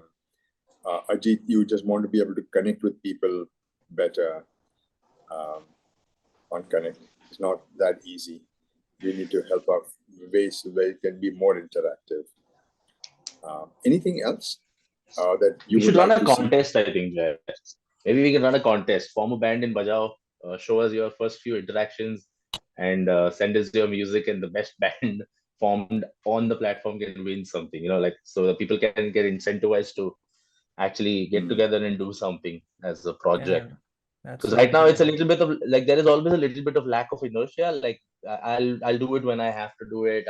Ajit, you just want to be able to connect with people better on Connect. It's not that easy. We need to help our ways where it can be more interactive. Anything else that you We should would run like a to see? contest, I think, Jay. Maybe we can run a contest. Form a band in Bajaao, show us your first few interactions, and send us your music, and the best band formed on the platform can win something. Like, so that people can get incentivized to actually get together and do something as a project. Because right now it's a little bit of like, there is always a little bit of lack of inertia. Like, I'll do it when I have to do it.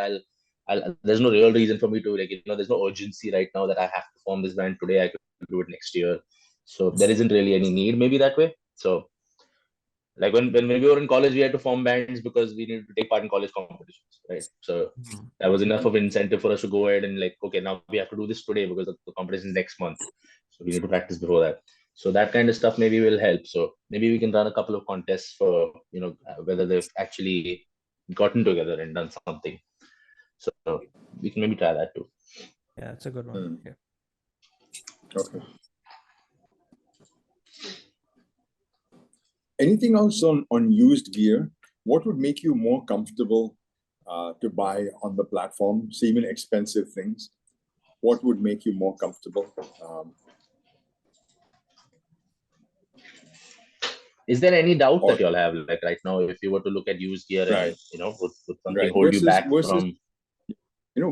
There's no real reason for me to, like, there's no urgency right now that I have to form this band today. I could do it next year. So there isn't really any need maybe that way. So like when we were in college, we had to form bands because we needed to take part in college competitions, right? So that was enough of an incentive for us to go ahead and like, okay, now we have to do this today because the competition is next month. So we need to practice before that. So that kind of stuff maybe will help. So maybe we can run a couple of contests for, whether they've actually gotten together and done something. So we can maybe try that too. Yeah, that's a good one. Yeah. Okay. Anything else on used gear? What would make you more comfortable to buy on the platform? So even expensive things. What would make you more comfortable? Is there any doubt that you'll have, like right now, if you were to look at used gear and would something hold you back from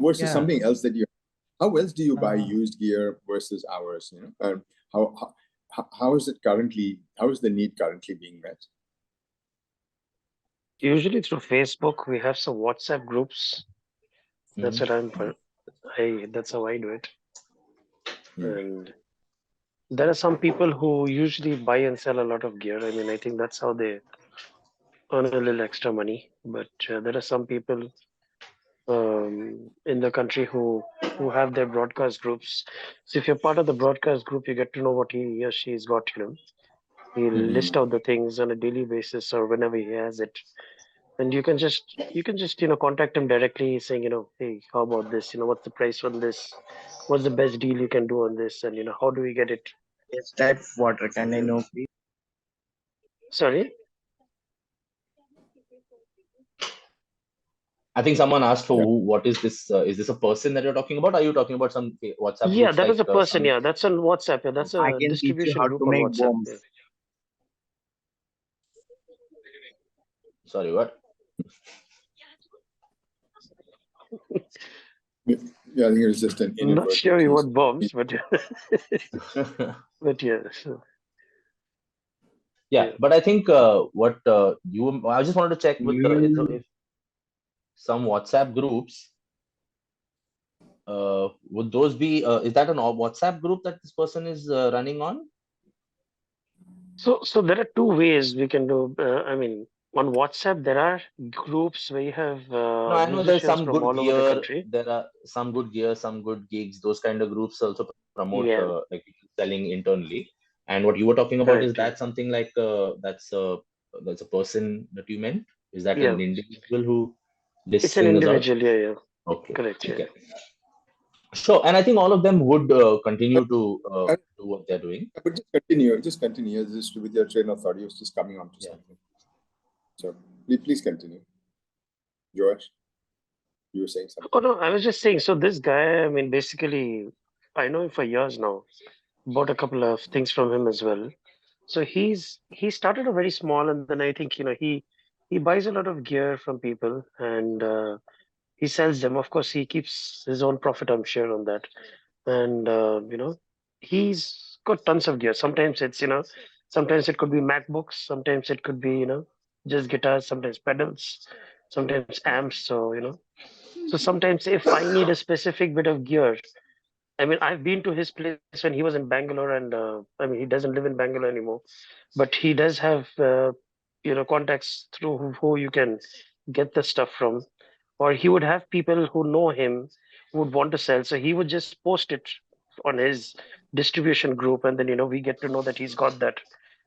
versus something else that you? How else do you buy used gear versus ours? How is it currently? How is the need currently being met? Usually through Facebook, we have some WhatsApp groups. That's what that's how I do it. And there are some people who usually buy and sell a lot of gear. I mean, I think that's how they earn a little extra money. But there are some people in the country who have their broadcast groups. So if you're part of the broadcast group, you get to know what he or she's got. He'll list out the things on a daily basis or whenever he has it, and you can just contact him directly, saying, hey, how about this? What's the price on this? What's the best deal you can do on this? And how do we get it? Yes, type of water. Can I Yeah. know, please? Sorry. I think someone asked for Yeah. what is this? Is this a person that you're talking about? Are you talking about some WhatsApp Yeah, groups that like was a person. some? Yeah, that's on WhatsApp. Yeah, that's I a can teach you distribution how group to on make WhatsApp. bombs. Yeah. Sorry, what? Yeah, I think it was just an I'm not sure inadvertent. what bombs, but but yeah, so, Yeah, yeah. but I think what I just wanted to check with You if some WhatsApp groups, would those be, is that an WhatsApp group that this person is running on? So there are two ways we can do. I mean, on WhatsApp there are groups where you have No, I know there's musicians some from good all over the gear. country. There are some good gear, some good gigs. Those kind of groups also promote Yeah, like selling internally. And what you were talking about, is correct. Yeah, that something like that's a person that you meant? Is that yeah. an individual who lists It's an things out? individual. Yeah, yeah. Okay, Correct. Yeah. okay, sure. And I think all of them would But, continue to uh, do what they're doing. but just continue. Just with your train of thought, you was just coming on to Yeah. something. So please continue. Josh, you were saying something. Oh no, I was just saying. So this guy, I mean, basically, I know him for years now. Bought a couple of things from him as well. So he started a very small, and then I think he buys a lot of gear from people, and he sells them. Of course, he keeps his own profit, I'm sure, on that. And he's got tons of gear. Sometimes sometimes it could be MacBooks, sometimes it could be just guitars, sometimes pedals, sometimes amps. So sometimes if I need a specific bit of gear, I mean, I've been to his place when he was in Bangalore, and I mean, he doesn't live in Bangalore anymore, but he does have contacts through who you can get the stuff from, or he would have people who know him who would want to sell, so he would just post it on his distribution group, and then we get to know that he's got that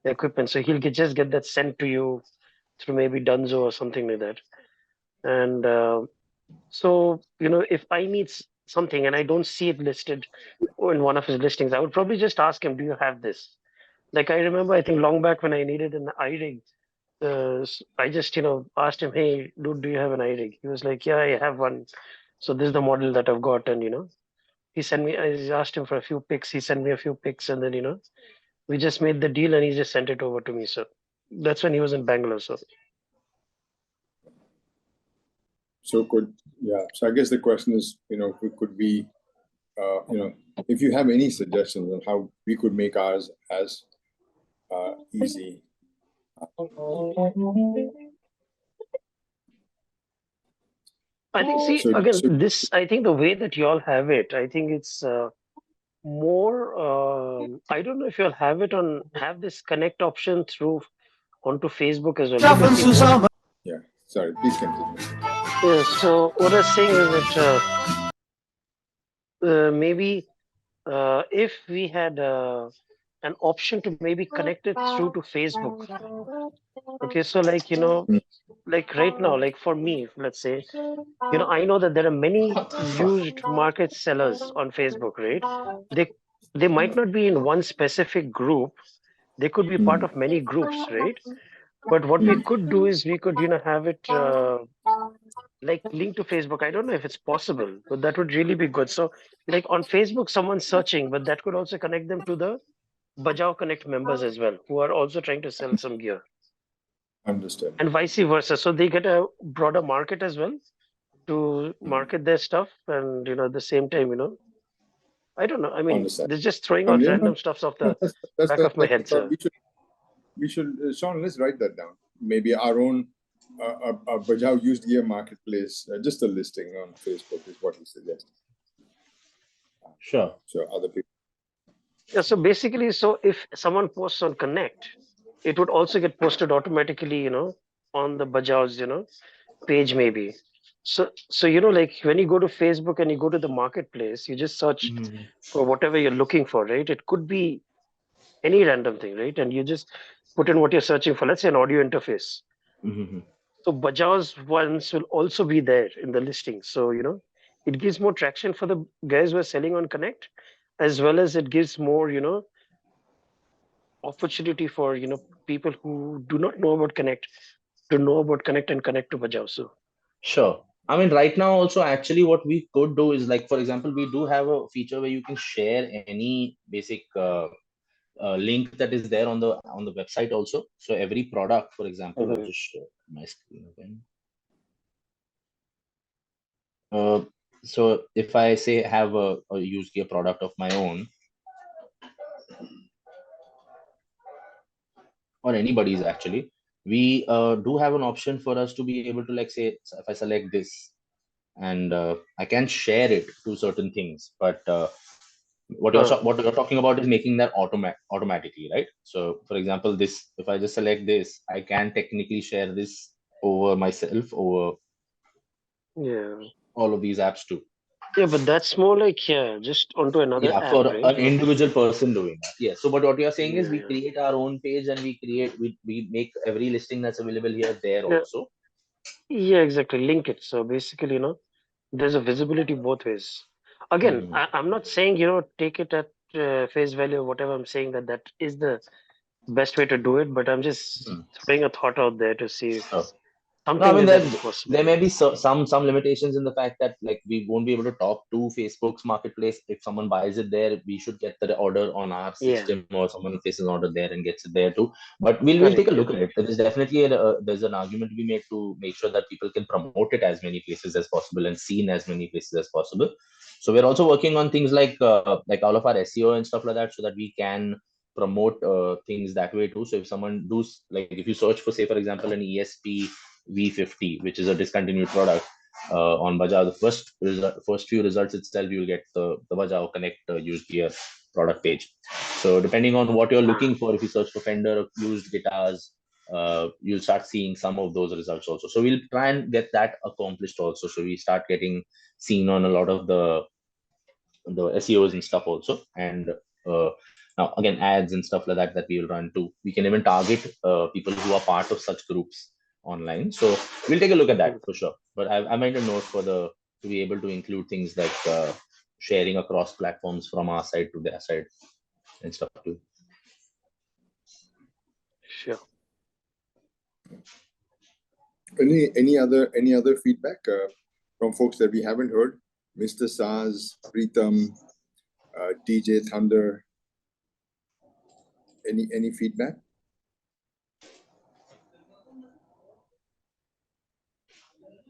equipment, so he'll just get that sent to you through maybe Dunzo or something like that. And so, if I need something and I don't see it listed in one of his listings, I would probably just ask him, do you have this? Like I remember, I think long back when I needed an iRig, I just, asked him, hey, dude, do you have an iRig? He was like, yeah, I have one. So this is the model that I've got. And, he sent me, I asked him for a few pics. He sent me a few pics, and then, we just made the deal and he just sent it over to me. So that's when he was in Bangalore. So So I guess the question is, could we, if you have any suggestions on how we could make ours as easy. I think, see, So, again, so I think the way that you all have it, I think it's more, I don't know if you'll have this connect option through onto Facebook as well. Because see, yeah, sorry, please continue. so what I was saying is that maybe if we had an option to maybe connect it through to Facebook. Okay, so like like right now, like for me, let's say, I know that there are many What the fuck? used market sellers on Facebook, right? They might not be in one specific group. They could be part of many groups, right? But what we could do is we could, have it like linked to Facebook. I don't know if it's possible, but that would really be good. So, like on Facebook, someone's searching, but that could also connect them to the Bajaao Connect members as well, who are also trying to sell some gear, Understood. and vice versa. So they get a broader market as well to market their stuff, and at the same time, I don't know. I mean, Understand. they're just throwing out Yeah, random stuffs off the that's back of my the head, thought. sir. We should, Sean, let's write that down. Maybe our own a Bajaao used gear marketplace, just a listing on Facebook is what we suggest. Sure. So other people. Yeah. So basically, so if someone posts on Connect, it would also get posted automatically, on the Bajao's, page maybe. So like when you go to Facebook and you go to the marketplace, you just search for whatever you're looking for, right? It could be any random thing, right? And you just put in what you're searching for. Let's say an audio interface. So Bajao's ones will also be there in the listing. So, it gives more traction for the guys who are selling on Connect, as well as it gives more, opportunity for, people who do not know about Connect to know about Connect and connect to Bajao. So, Sure. I mean, right now also, actually, what we could do is, like, for example, we do have a feature where you can share any basic link that is there on the website also. So every product, for example, I'll just share my screen again. So if I say have a use gear product of my own, or anybody's actually, we do have an option for us to be able to, like, say, if I select this, and I can share it to certain things, but what you're talking about is making that automatically, right? So for example, this, if I just select this, I can technically share this over myself, over yeah. all of these apps too. Yeah, but that's more like, just onto another Yeah, app, for right? an individual person doing that. Yeah. So, but what you're saying is, we Yeah. create our own page, and we make every listing that's available here there Yeah. also. Yeah, exactly. Link it. So basically, there's a visibility both ways. Again, I'm not saying, take it at face value or whatever. I'm saying that is the best way to do it, but I'm just throwing a thought out there to see if Oh. No, I something mean, like that is possible. there may be some limitations in the fact that, like, we won't be able to talk to Facebook's marketplace. If someone buys it there, we should get the order on our Yeah, system, or someone places an order there and gets it there too. But we'll take a correct. look Yeah. at it. There is definitely there's an argument to be made to make sure that people can promote it as many places as possible and seen as many places as possible. So we're also working on things like all of our SEO and stuff like that, so that we can promote things that way too. So if someone does, like, if you search for, say, for example, an ESP V50, which is a discontinued product on Bajaao, the first few results itself, you'll get the Bajaao Connect used gear product page. So depending on what you're looking for, if you search for Fender used guitars, you'll start seeing some of those results also. So we'll try and get that accomplished also. So we start getting seen on a lot of the SEOs and stuff also. And now again, ads and stuff like that we will run too. We can even target people who are part of such groups online. So we'll take a look at that for sure. But I made a note to be able to include things like sharing across platforms from our side to their side and stuff too. Sure. Any other feedback from folks that we haven't heard? Mr. Saz, Preetham, DJ Thunder. Any feedback?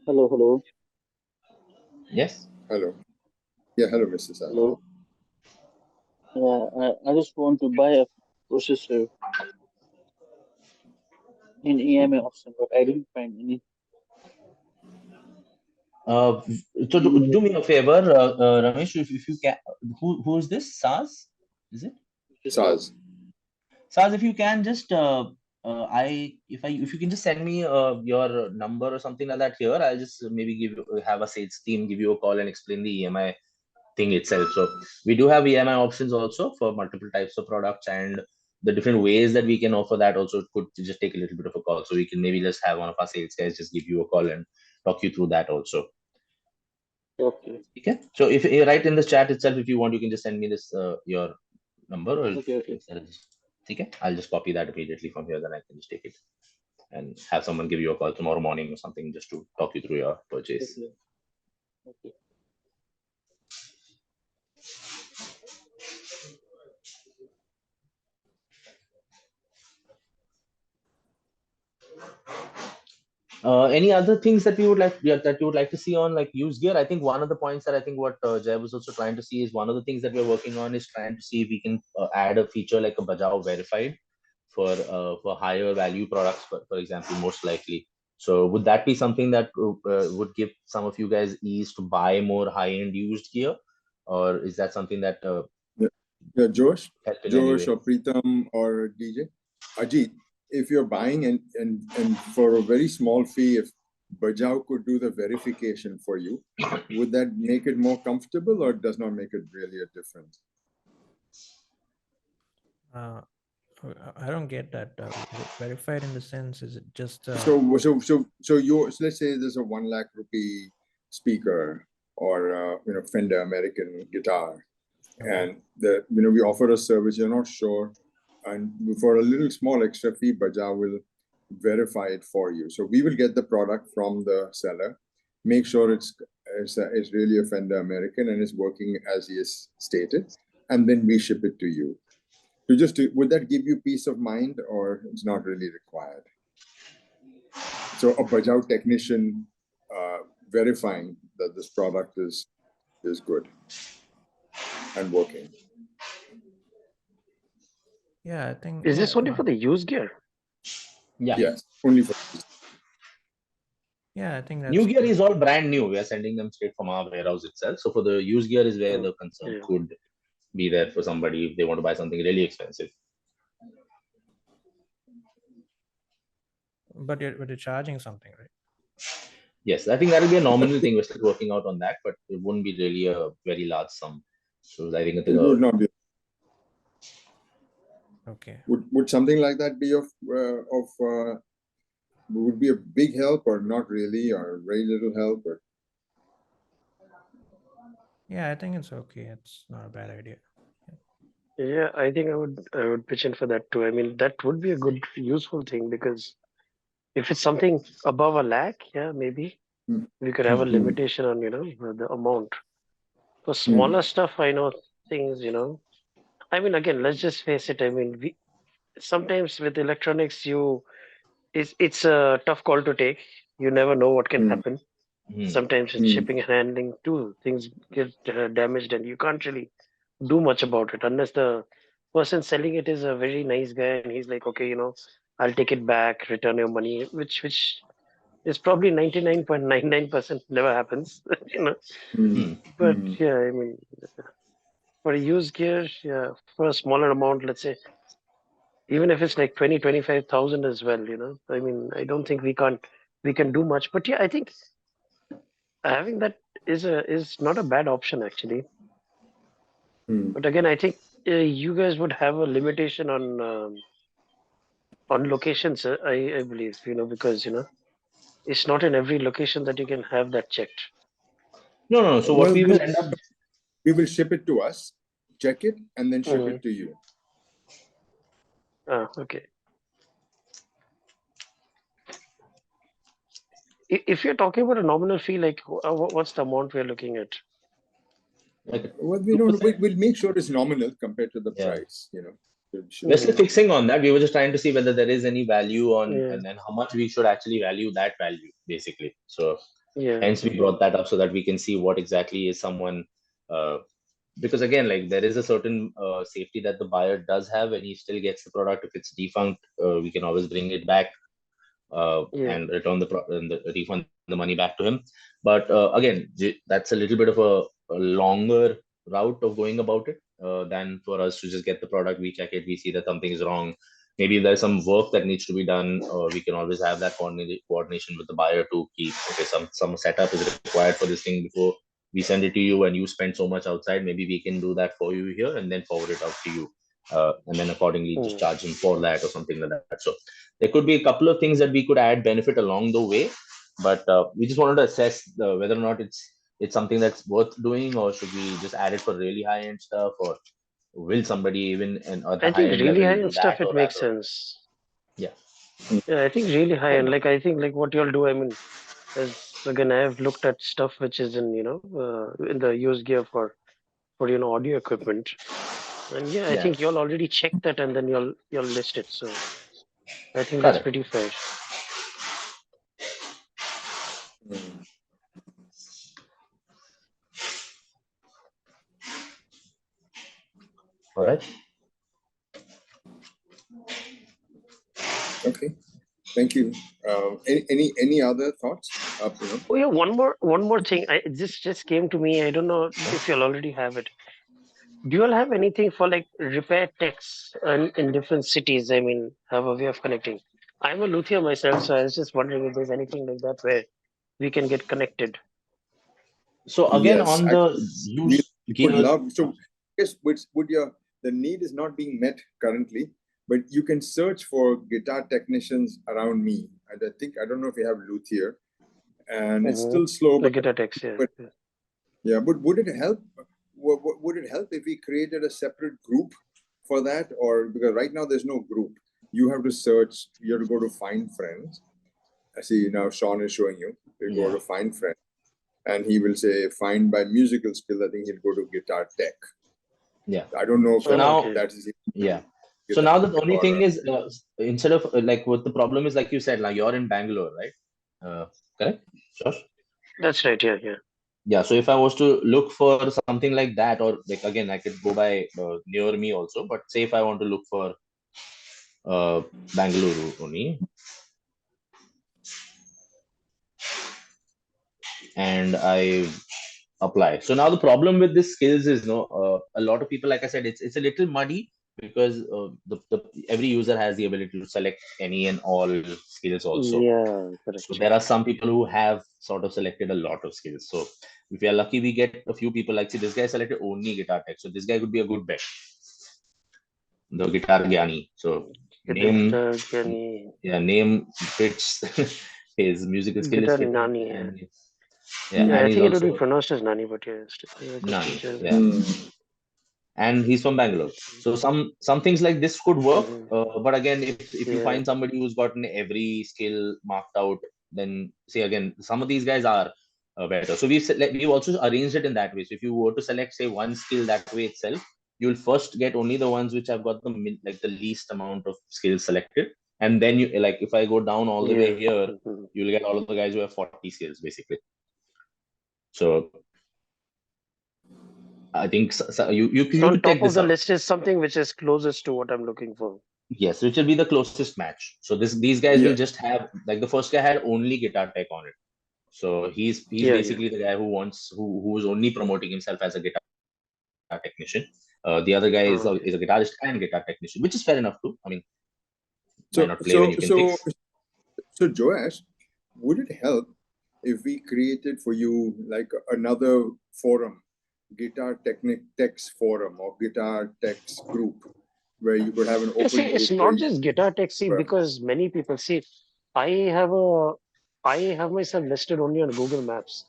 Hello. Yes. Hello. Yeah, hello, Mr. Saz. Hello. I just want to buy a processor in EMA option, but I didn't find any. So do me a favor, Ramesh, if you can, who is this? Saz? Is it? Saz. Saz, if you can just if you can just send me your number or something like that here, I'll just maybe have a sales team give you a call and explain the EMI thing itself. So we do have EMI options also for multiple types of products, and the different ways that we can offer that also could just take a little bit of a call. So we can maybe just have one of our sales guys just give you a call and talk you through that also. Okay. Okay. So if you write in the chat itself, if you want, you can just send me this your number, or Okay. okay, I'll just copy that immediately from here. Then I can just take it and have someone give you a call tomorrow morning or something just to talk you through your purchase. Okay. Any other things that you would like to see on, like, used gear? I think one of the points that I think what Jay was also trying to see is, one of the things that we're working on is trying to see if we can add a feature like a Bajaao verified for higher value products, for example, most likely. So would that be something that would give some of you guys ease to buy more high-end used gear, or is that something that Yeah, Josh help in any or way? Preetham or DJ Ajit. if you're buying and for a very small fee, if Bajaao could do the verification for you, would that make it more comfortable, or does not make it really a difference? I don't get that. Verified in the sense, is it just So let's say there's a 1 lakh rupee speaker or Fender American guitar, and we offer a service. You're not sure, and for a little small extra fee, Bajaao will verify it for you. So we will get the product from the seller, make sure it's really a Fender American and is working as he has stated, and then we ship it to you. Would that give you peace of mind, or it's not really required? So a Bajaao technician verifying that this product is good and working. Yeah, I think. Is this only for the used gear? Yeah. Yes, only for. Yeah, I think that's New gear is all brand new. We are sending them straight from our warehouse itself. So for the used gear is where the concern could be there for somebody if they want to buy something really expensive. But you're charging something, right? Yes, I think that will be a nominal thing. We're still working out on that, but it wouldn't be really a very large sum. So I think It would not be. Okay. Would something like that be would be a big help, or not really, or very little help? Or? Yeah, I think it's okay. It's not a bad idea. Yeah, I think I would pitch in for that too. I mean, that would be a good, useful thing, because if it's something above 1 lakh, yeah, maybe we could have a limitation on the amount. For smaller stuff, I know things. I mean, again, let's just face it. I mean, we sometimes with electronics, it's a tough call to take. You never know what can happen. Sometimes in shipping and handling too, things get damaged, and you can't really do much about it unless the person selling it is a very nice guy and he's like, okay, I'll take it back, return your money, which is probably 99.99% never happens. But yeah, I mean, for a used gear, yeah, for a smaller amount, let's say, even if it's like 25,000 as well, I mean, I don't think we can do much. But yeah, I think having that is not a bad option actually. But again, I think you guys would have a limitation on locations. I believe, because it's not in every location that you can have that checked. No. So what we will end up, we will ship it to us, check it, and then ship it to you. Okay. If you're talking about a nominal fee, like what's the amount we're looking at? Well, we'll make sure it's nominal compared to the price. We're still fixing on that. We were just trying to see whether there is any value on and then how much we should actually value that value, basically. So hence we brought that up so that we can see what exactly is someone because again, like there is a certain safety that the buyer does have when he still gets the product. If it's defunct, we can always bring it back and return refund the money back to him. But again, that's a little bit of a longer route of going about it than for us to just get the product, we check it, we see that something is wrong. Maybe there's some work that needs to be done, or we can always have that coordination with the buyer to keep, okay, some setup is required for this thing before we send it to you, and you spend so much outside, maybe we can do that for you here and then forward it out to you. And then accordingly just charge him for that or something like that. So there could be a couple of things that we could add benefit along the way, but we just wanted to assess whether or not it's something that's worth doing, or should we just add it for really high-end stuff, or will somebody even at the high-end really level high-end do stuff, that, it makes sense. Yeah, I think really high-end, like I think like what you'll do, I mean, as again, I have looked at stuff which is in in the used gear for audio equipment, and I think you'll already check that and then you'll list it. So I think that's pretty fair. all right. Okay, thank you. Any other thoughts? Oh yeah, one more thing. This just came to me. I don't know if you'll already have it. Do you all have anything for like repair techs in different cities? I mean, have a way of connecting. I'm a luthier myself, so I was just wondering if there's anything like that where we can get connected. So again, Yes, on the actually, we use would gear, love. So, yes, would your the need is not being met currently, but you can search for guitar technicians around me. And I think I don't know if you have luthier, and it's still slow, Like guitar techs, yeah. but yeah. But would it help? Would it help if we created a separate group for that, or because right now there's no group. You have to search. You have to go to find friends. I see now Sean is showing you. You go Yeah. to find friends, and he will say find by musical skill. I think he'll go to guitar tech. Yeah. I don't know if So now, that is yeah. So guitar now the tech only or thing is, instead of like what the problem is, like you said, like you're in Bangalore, right? Correct, Josh? That's right, yeah, yeah. Yeah. So if I was to look for something like that, or like again, I could go by near me also. But say if I want to look for Bangalore only, and I apply. So now the problem with this skills is, no, a lot of people, like I said, it's a little muddy because the every user has the ability to select any and all skills also. Yeah, correct. So there are some people who have sort of selected a lot of skills. So if we are lucky, we get a few people like, see, this guy selected only guitar tech. So this guy could be a good bet. The guitar Gyani. So name, Guitar Gyani. yeah, name fits his musical skill is Guitar fitting, Nani, yeah. and Yeah, and I he's think it would be also pronounced as Nani, but yeah, just in Nani. general. Yeah. And he's from Bangalore. So some things like this could work. But again, if you Yeah. find somebody who's gotten every skill marked out, then see again, some of these guys are better. So we've also arranged it in that way. So if you were to select say one skill that way itself, you'll first get only the ones which have got like the least amount of skills selected, and then you like if I go down all the way Yeah. here, you'll get all of the guys who have 40 skills basically. So I think you So on could check top of this the out. list is something which is closest to what I'm looking for. Yes, which will be the closest match. So these guys will Yeah. just have like the first guy had only guitar tech on it. So he's Yeah, basically the guy who's only promoting himself as a guitar technician. The other guy is Okay. a guitarist and guitar technician, which is fair enough too. I mean, might So not play when so you can so fix. so Joash, would it help if we created for you like another forum, guitar techs forum or guitar techs group, where you could have an You see, open it's group where not you just guitar tech, see, because many people see, I have a, I have myself listed only on Google Maps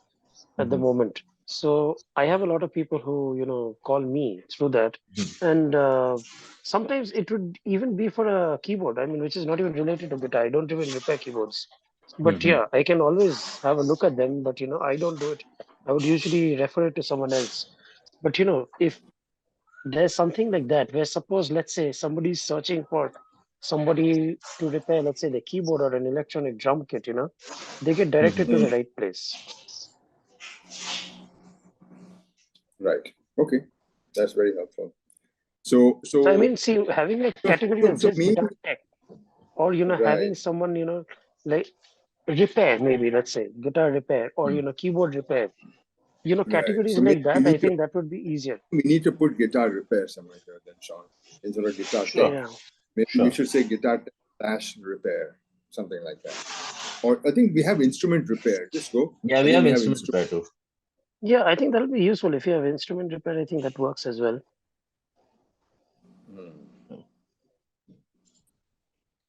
at the moment. So I have a lot of people who, call me through that. And sometimes it would even be for a keyboard, I mean, which is not even related to guitar. I don't even repair keyboards. But yeah, I can always have a look at them, but I don't do it. I would usually refer it to someone else. But if there's something like that where suppose let's say somebody's searching for somebody to repair, let's say the keyboard or an electronic drum kit, they get directed to the right place. right. Okay, that's very helpful. So So I so mean, see, having a so category so, of so just maybe guitar tech, or having right. someone, like repair, maybe let's say guitar repair or keyboard repair, Right. categories So maybe like that, I think that would be easier. we need to put guitar repair somewhere here then, Sean, instead of guitar tech. Sure. Yeah. Maybe Sure. we should say guitar dash repair, something like that. Or I think we have instrument repair. Just go. Yeah, we have instrument repair too. Yeah, I think that'll be useful if you have instrument repair. I think that works as well.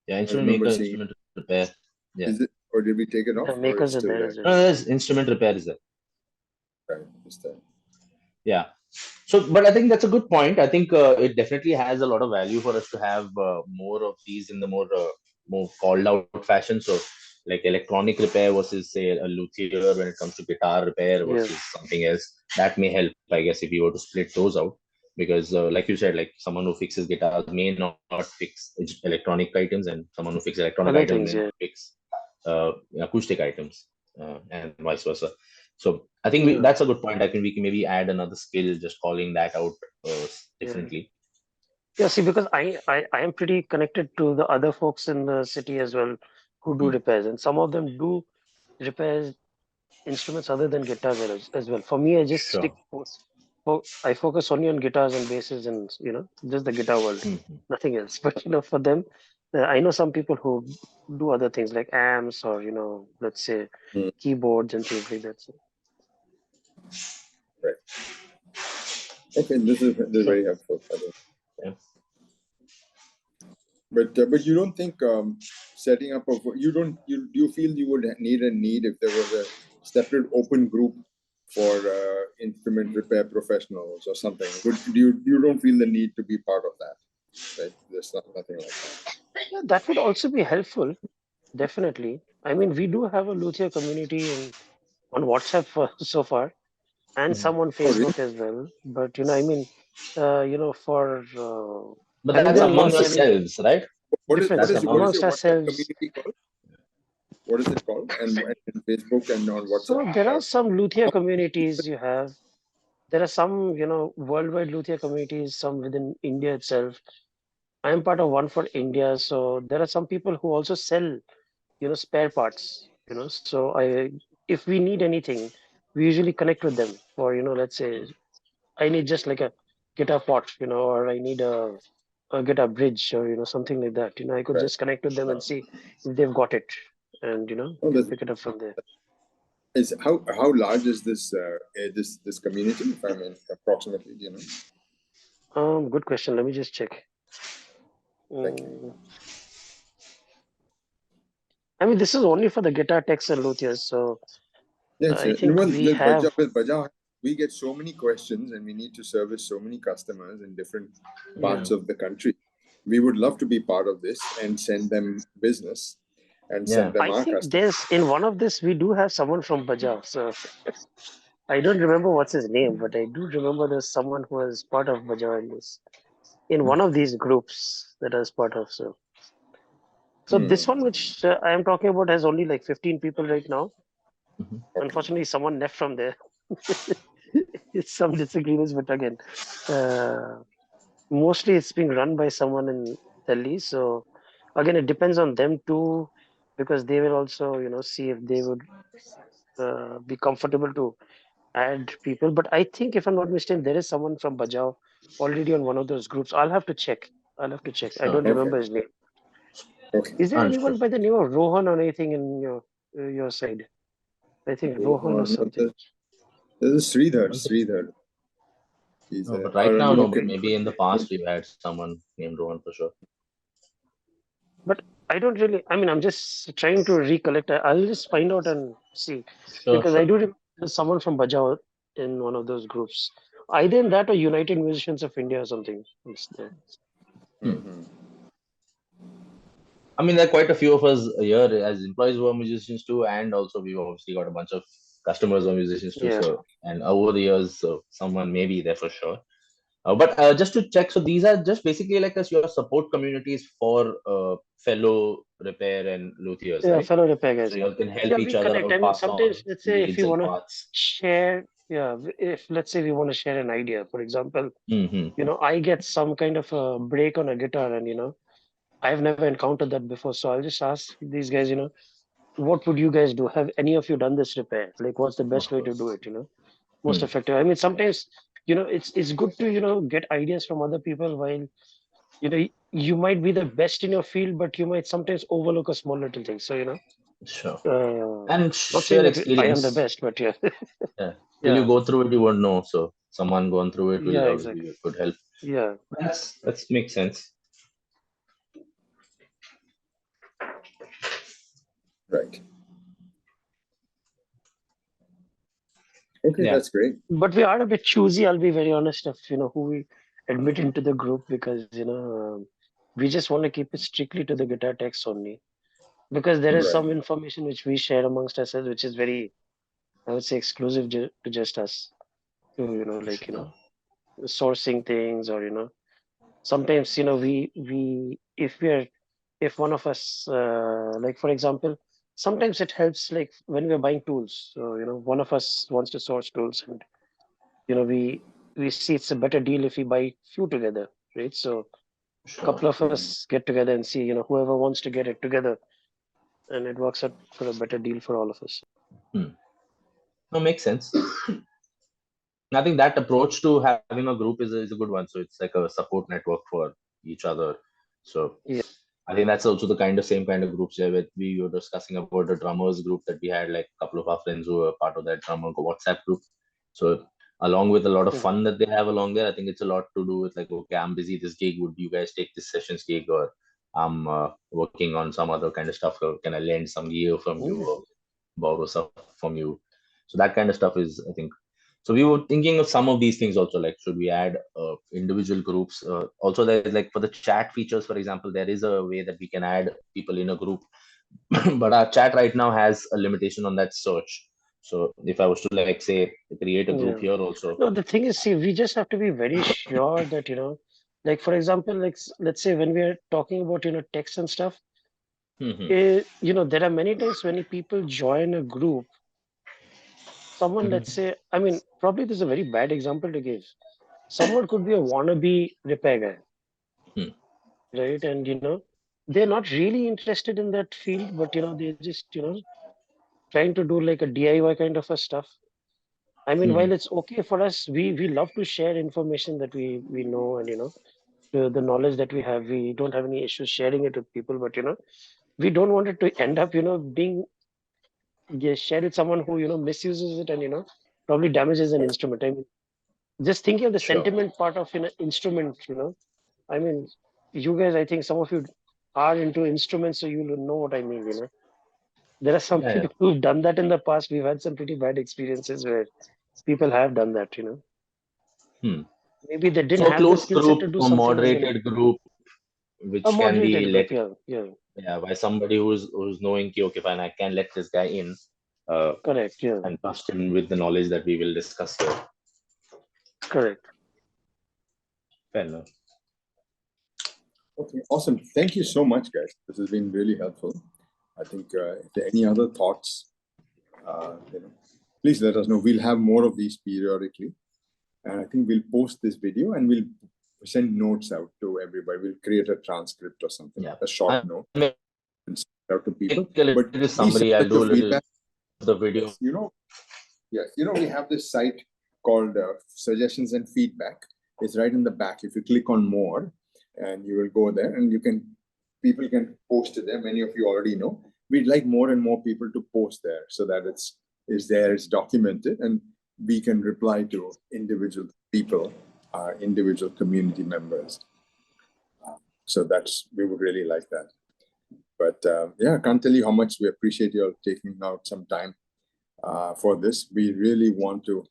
Yeah, I instrument remember maker, seeing. instrument repair. Yeah. Is it, or did we take it off, The or it's makers are still there there? as No, well. there's instrument repair is there. Right, it's there. Yeah. So, but I think that's a good point. I think it definitely has a lot of value for us to have more of these in the more called out fashion. So, like electronic repair versus say a luthier when it comes to guitar repair Yeah. versus something else. That may help, I guess, if you were to split those out. Because, like you said, like someone who fixes guitars may not fix electronic items, and someone who fixes electronic Other items things, may yeah. not fix acoustic items, and vice versa. So I think Yeah. that's a good point. I think we can maybe add another skill, just calling that out Yeah. differently. Yeah, see, because I am pretty connected to the other folks in the city as well who do repairs, and some of them do repair instruments other than guitars as well. For me, I just Sure. stick with I focus only on guitars and basses and just the guitar world, Mhm. nothing else. But for them, I know some people who do other things like amps or let's say Mm, keyboards and things like that. So, right. Okay, this is So very helpful, I think. yeah. But you don't think setting up of you feel you would need if there was a separate open group for instrument repair professionals or something? You don't feel the need to be part of that, right? There's nothing like that. yeah, that would also be helpful, definitely. I mean, we do have a luthier community on WhatsApp so far, and Mhm. some on Oh, really? Facebook as well. But I mean, for But I mean, that's there are among lots of yourselves, right? What is difference what That's is what among. is amongst your WhatsApp ourselves. community called? What is it called? And Facebook and on WhatsApp? So there are some luthier communities you have. There are some, worldwide luthier communities, some within India itself. I am part of one for India. So there are some people who also sell, spare parts, So if we need anything, we usually connect with them for, let's say I need just like a guitar pot, or I need a guitar bridge or, something like that. I could Right. just connect with them and see if they've got it and, Oh, can pick it up from there. is how large is this community? If I mean, approximately, do you know? Good question. Let me just check. Thank you. Mm, I mean, this is only for the guitar techs and luthiers. So Yes, I yes. think Well, we have, With Bajaao, we get so many questions and we need to service so many customers in different yeah. parts of the country. We would love to be part of this and send them business and Yeah. send them I our think customers. there's in one of this, we do have someone from Bajaao. So I don't remember what's his name, but I do remember there's someone who was part of Bajaao in one of these groups that I was part of. So this Hmm. one, which I am talking about, has only like 15 people right now. Mhm. Okay. Unfortunately, someone left from there. It's some disagreements, but again, uh, mostly it's being run by someone in Delhi. So again, it depends on them too, because they will also, see if they would be comfortable to add people. But I think, if I'm not mistaken, there is someone from Bajao already on one of those groups. I'll have to check. I'll have to check. I Sure. don't Okay. remember his name. Okay. Is there anyone Understood. by the name of Rohan or anything in your side? I think Rohan or No, something. there's Sridhar. Don't think- Sridhar. He's No, but or right now, no. But Loken. maybe in the past, we've had someone named Rohan for sure. But I don't really. I mean, I'm just trying to recollect. I'll just find out and see, Sure, because I sure. do remember there's someone from Bajao in one of those groups. Either in that or United Musicians of India or something. It's there. Hmm. Hmm. I mean, there are quite a few of us here as employees who are musicians too, and also we've obviously got a bunch of customers who are musicians too. Yeah. So, and over the years, so someone may be there for sure. But just to check, so these are just basically like as your support communities for fellow repair and luthiers, Yeah, right? fellow repair So guys. you all can help Yeah, each we other connect. I out, mean, pass sometimes, on let's say, if needs you and want to parts. share, yeah, if let's say we want to share an idea, for example, Mm-hmm. I get some kind of a break on a guitar, and I've never encountered that before. So I'll just ask these guys, what would you guys do? Have any of you done this repair? Like, what's the best Of way to do course. it? Most effective. I mean, sometimes, it's good to get ideas from other people while you might be the best in your field, but you might sometimes overlook a small little thing. So Sure. And not saying share that I am the experience. best, but yeah, Yeah. Till you yeah, go through it, you won't know. So someone going through it will yeah, always be exactly, a good help. yeah. That's makes sense. Right. Okay, Yeah. that's great. But we are a bit choosy. I'll be very honest of who we admit into the group, because we just want to keep it strictly to the guitar text only, because there is Right. some information which we share amongst ourselves, which is very, I would say, exclusive to just us. To like Sure. sourcing things, or sometimes we if one of us, like for example, sometimes it helps, like when we're buying tools. So one of us wants to source tools, and we see it's a better deal if we buy few together, right? So a Sure. couple of us get together and see, whoever wants to get it together, and it works out for a better deal for all of us. Hmm. No, makes sense. I think that approach to having a group is a good one. So it's like a support network for each other. So Yeah. I think that's also the same kind of groups where we were discussing about the drummers group that we had, like a couple of our friends who were part of that drummer WhatsApp group. So along with a lot of fun that they have along there, I think it's a lot to do with like, okay, I'm busy this gig. Would you guys take this sessions gig, or I'm working on some other kind of stuff? Or can I lend some gear from you or borrow stuff from you? So that kind of stuff is, I think. So we were thinking of some of these things also, like should we add individual groups? Also, there's like for the chat features, for example, there is a way that we can add people in a group, but our chat right now has a limitation on that search. So if I was to like say create a group Yeah. here also, No, the thing is, see, we just have to be very sure that, like for example, like let's say when we are talking about, text and stuff, there are many times when people join a group, someone, let's say, I mean, probably this is a very bad example to give. Someone could be a wannabe repair guy, right? And, they're not really interested in that field, but, they're just, trying to do like a DIY kind of a stuff. I mean, while it's okay for us, we love to share information that we know, and the knowledge that we have. We don't have any issues sharing it with people, but we don't want it to end up being shared with someone who misuses it and probably damages an instrument. I mean, just thinking of the sure, sentiment part of instrument. I mean, you guys, I think some of you are into instruments, so you will know what I mean. There are some yeah, people who've done that in the past. We've had some pretty bad experiences where people have done that. yeah. Maybe they didn't So a have the closed skill set group, to do a something on them. moderated group, A which can be moderated let, group, yeah, yeah, by somebody who's knowing, ki, okay, fine, I can let this guy in, correct, yeah, and trust him with the knowledge that we will discuss here. correct. Fair enough. Okay, awesome. Thank you so much, guys. This has been really helpful. I think if there are any other thoughts, please let us know. We'll have more of these periodically. And I think we'll post this video and we'll send notes out to everybody. We'll create a transcript or something, a short note, and send it out to people. But It is please somebody, send I'll us do a your little feedback. the video. Yes, we have this site called Suggestions and Feedback. It's right in the back. If you click on More, and you will go there, and people can post it there. Many of you already know. We'd like more and more people to post there so that it's documented, and we can reply to individual people, individual community members. So we would really like that. But yeah, I can't tell you how much we appreciate you all taking out some time for this. We really want to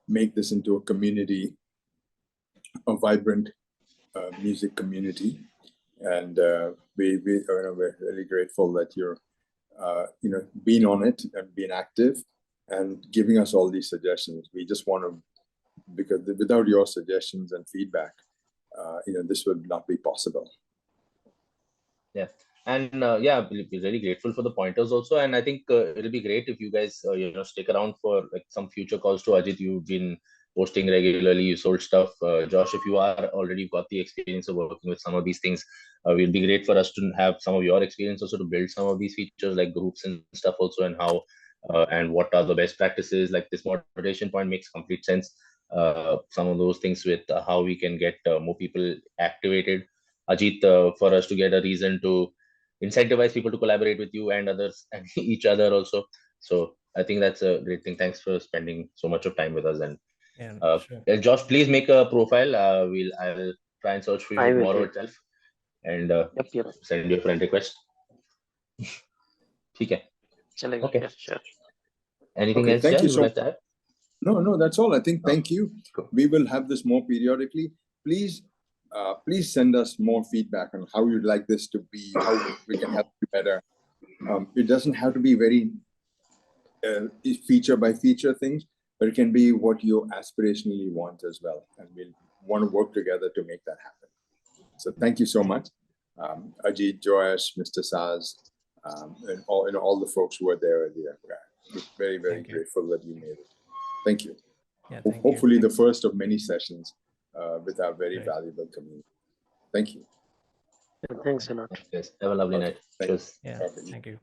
make this into a community, a vibrant music community, and we're really grateful that you're being on it and being active and giving us all these suggestions. We just want to, because without your suggestions and feedback, this would not be possible. Yeah. And we'll be really grateful for the pointers also. And I think it'll be great if you guys, stick around for like some future calls to Ajit. You've been posting regularly, you sold stuff. Josh, if you are already got the experience of working with some of these things, it will be great for us to have some of your experience also to build some of these features like groups and stuff also, and how and what are the best practices. Like this moderation point makes complete sense. Some of those things with how we can get more people activated. Ajit, for us to get a reason to incentivize people to collaborate with you and others and each other also. So I think that's a great thing. Thanks for spending so much of time with us. And sure. Josh, please make a profile. I will try and search for you I will, tomorrow yeah. itself, and Yep. send you a friend request. Okay. Okay. Yeah, sure. Anything Okay, else, thank Jay, you you would so like to add? No, that's all. I think, thank you. Cool. We will have this more periodically. Please send us more feedback on how you'd like this to be, how we can help you better. It doesn't have to be very feature by feature things, but it can be what you aspirationally want as well. And we'll want to work together to make that happen. So thank you so much. Ajit, Joash, Mr. Saz, and all the folks who were there earlier. We're very, very grateful that you made it. Thank you. Yeah, Hopefully the first of many sessions with our very valuable community. Thank you. Thanks a lot. Yes. Have a lovely night. Cheers. Yeah, thank you.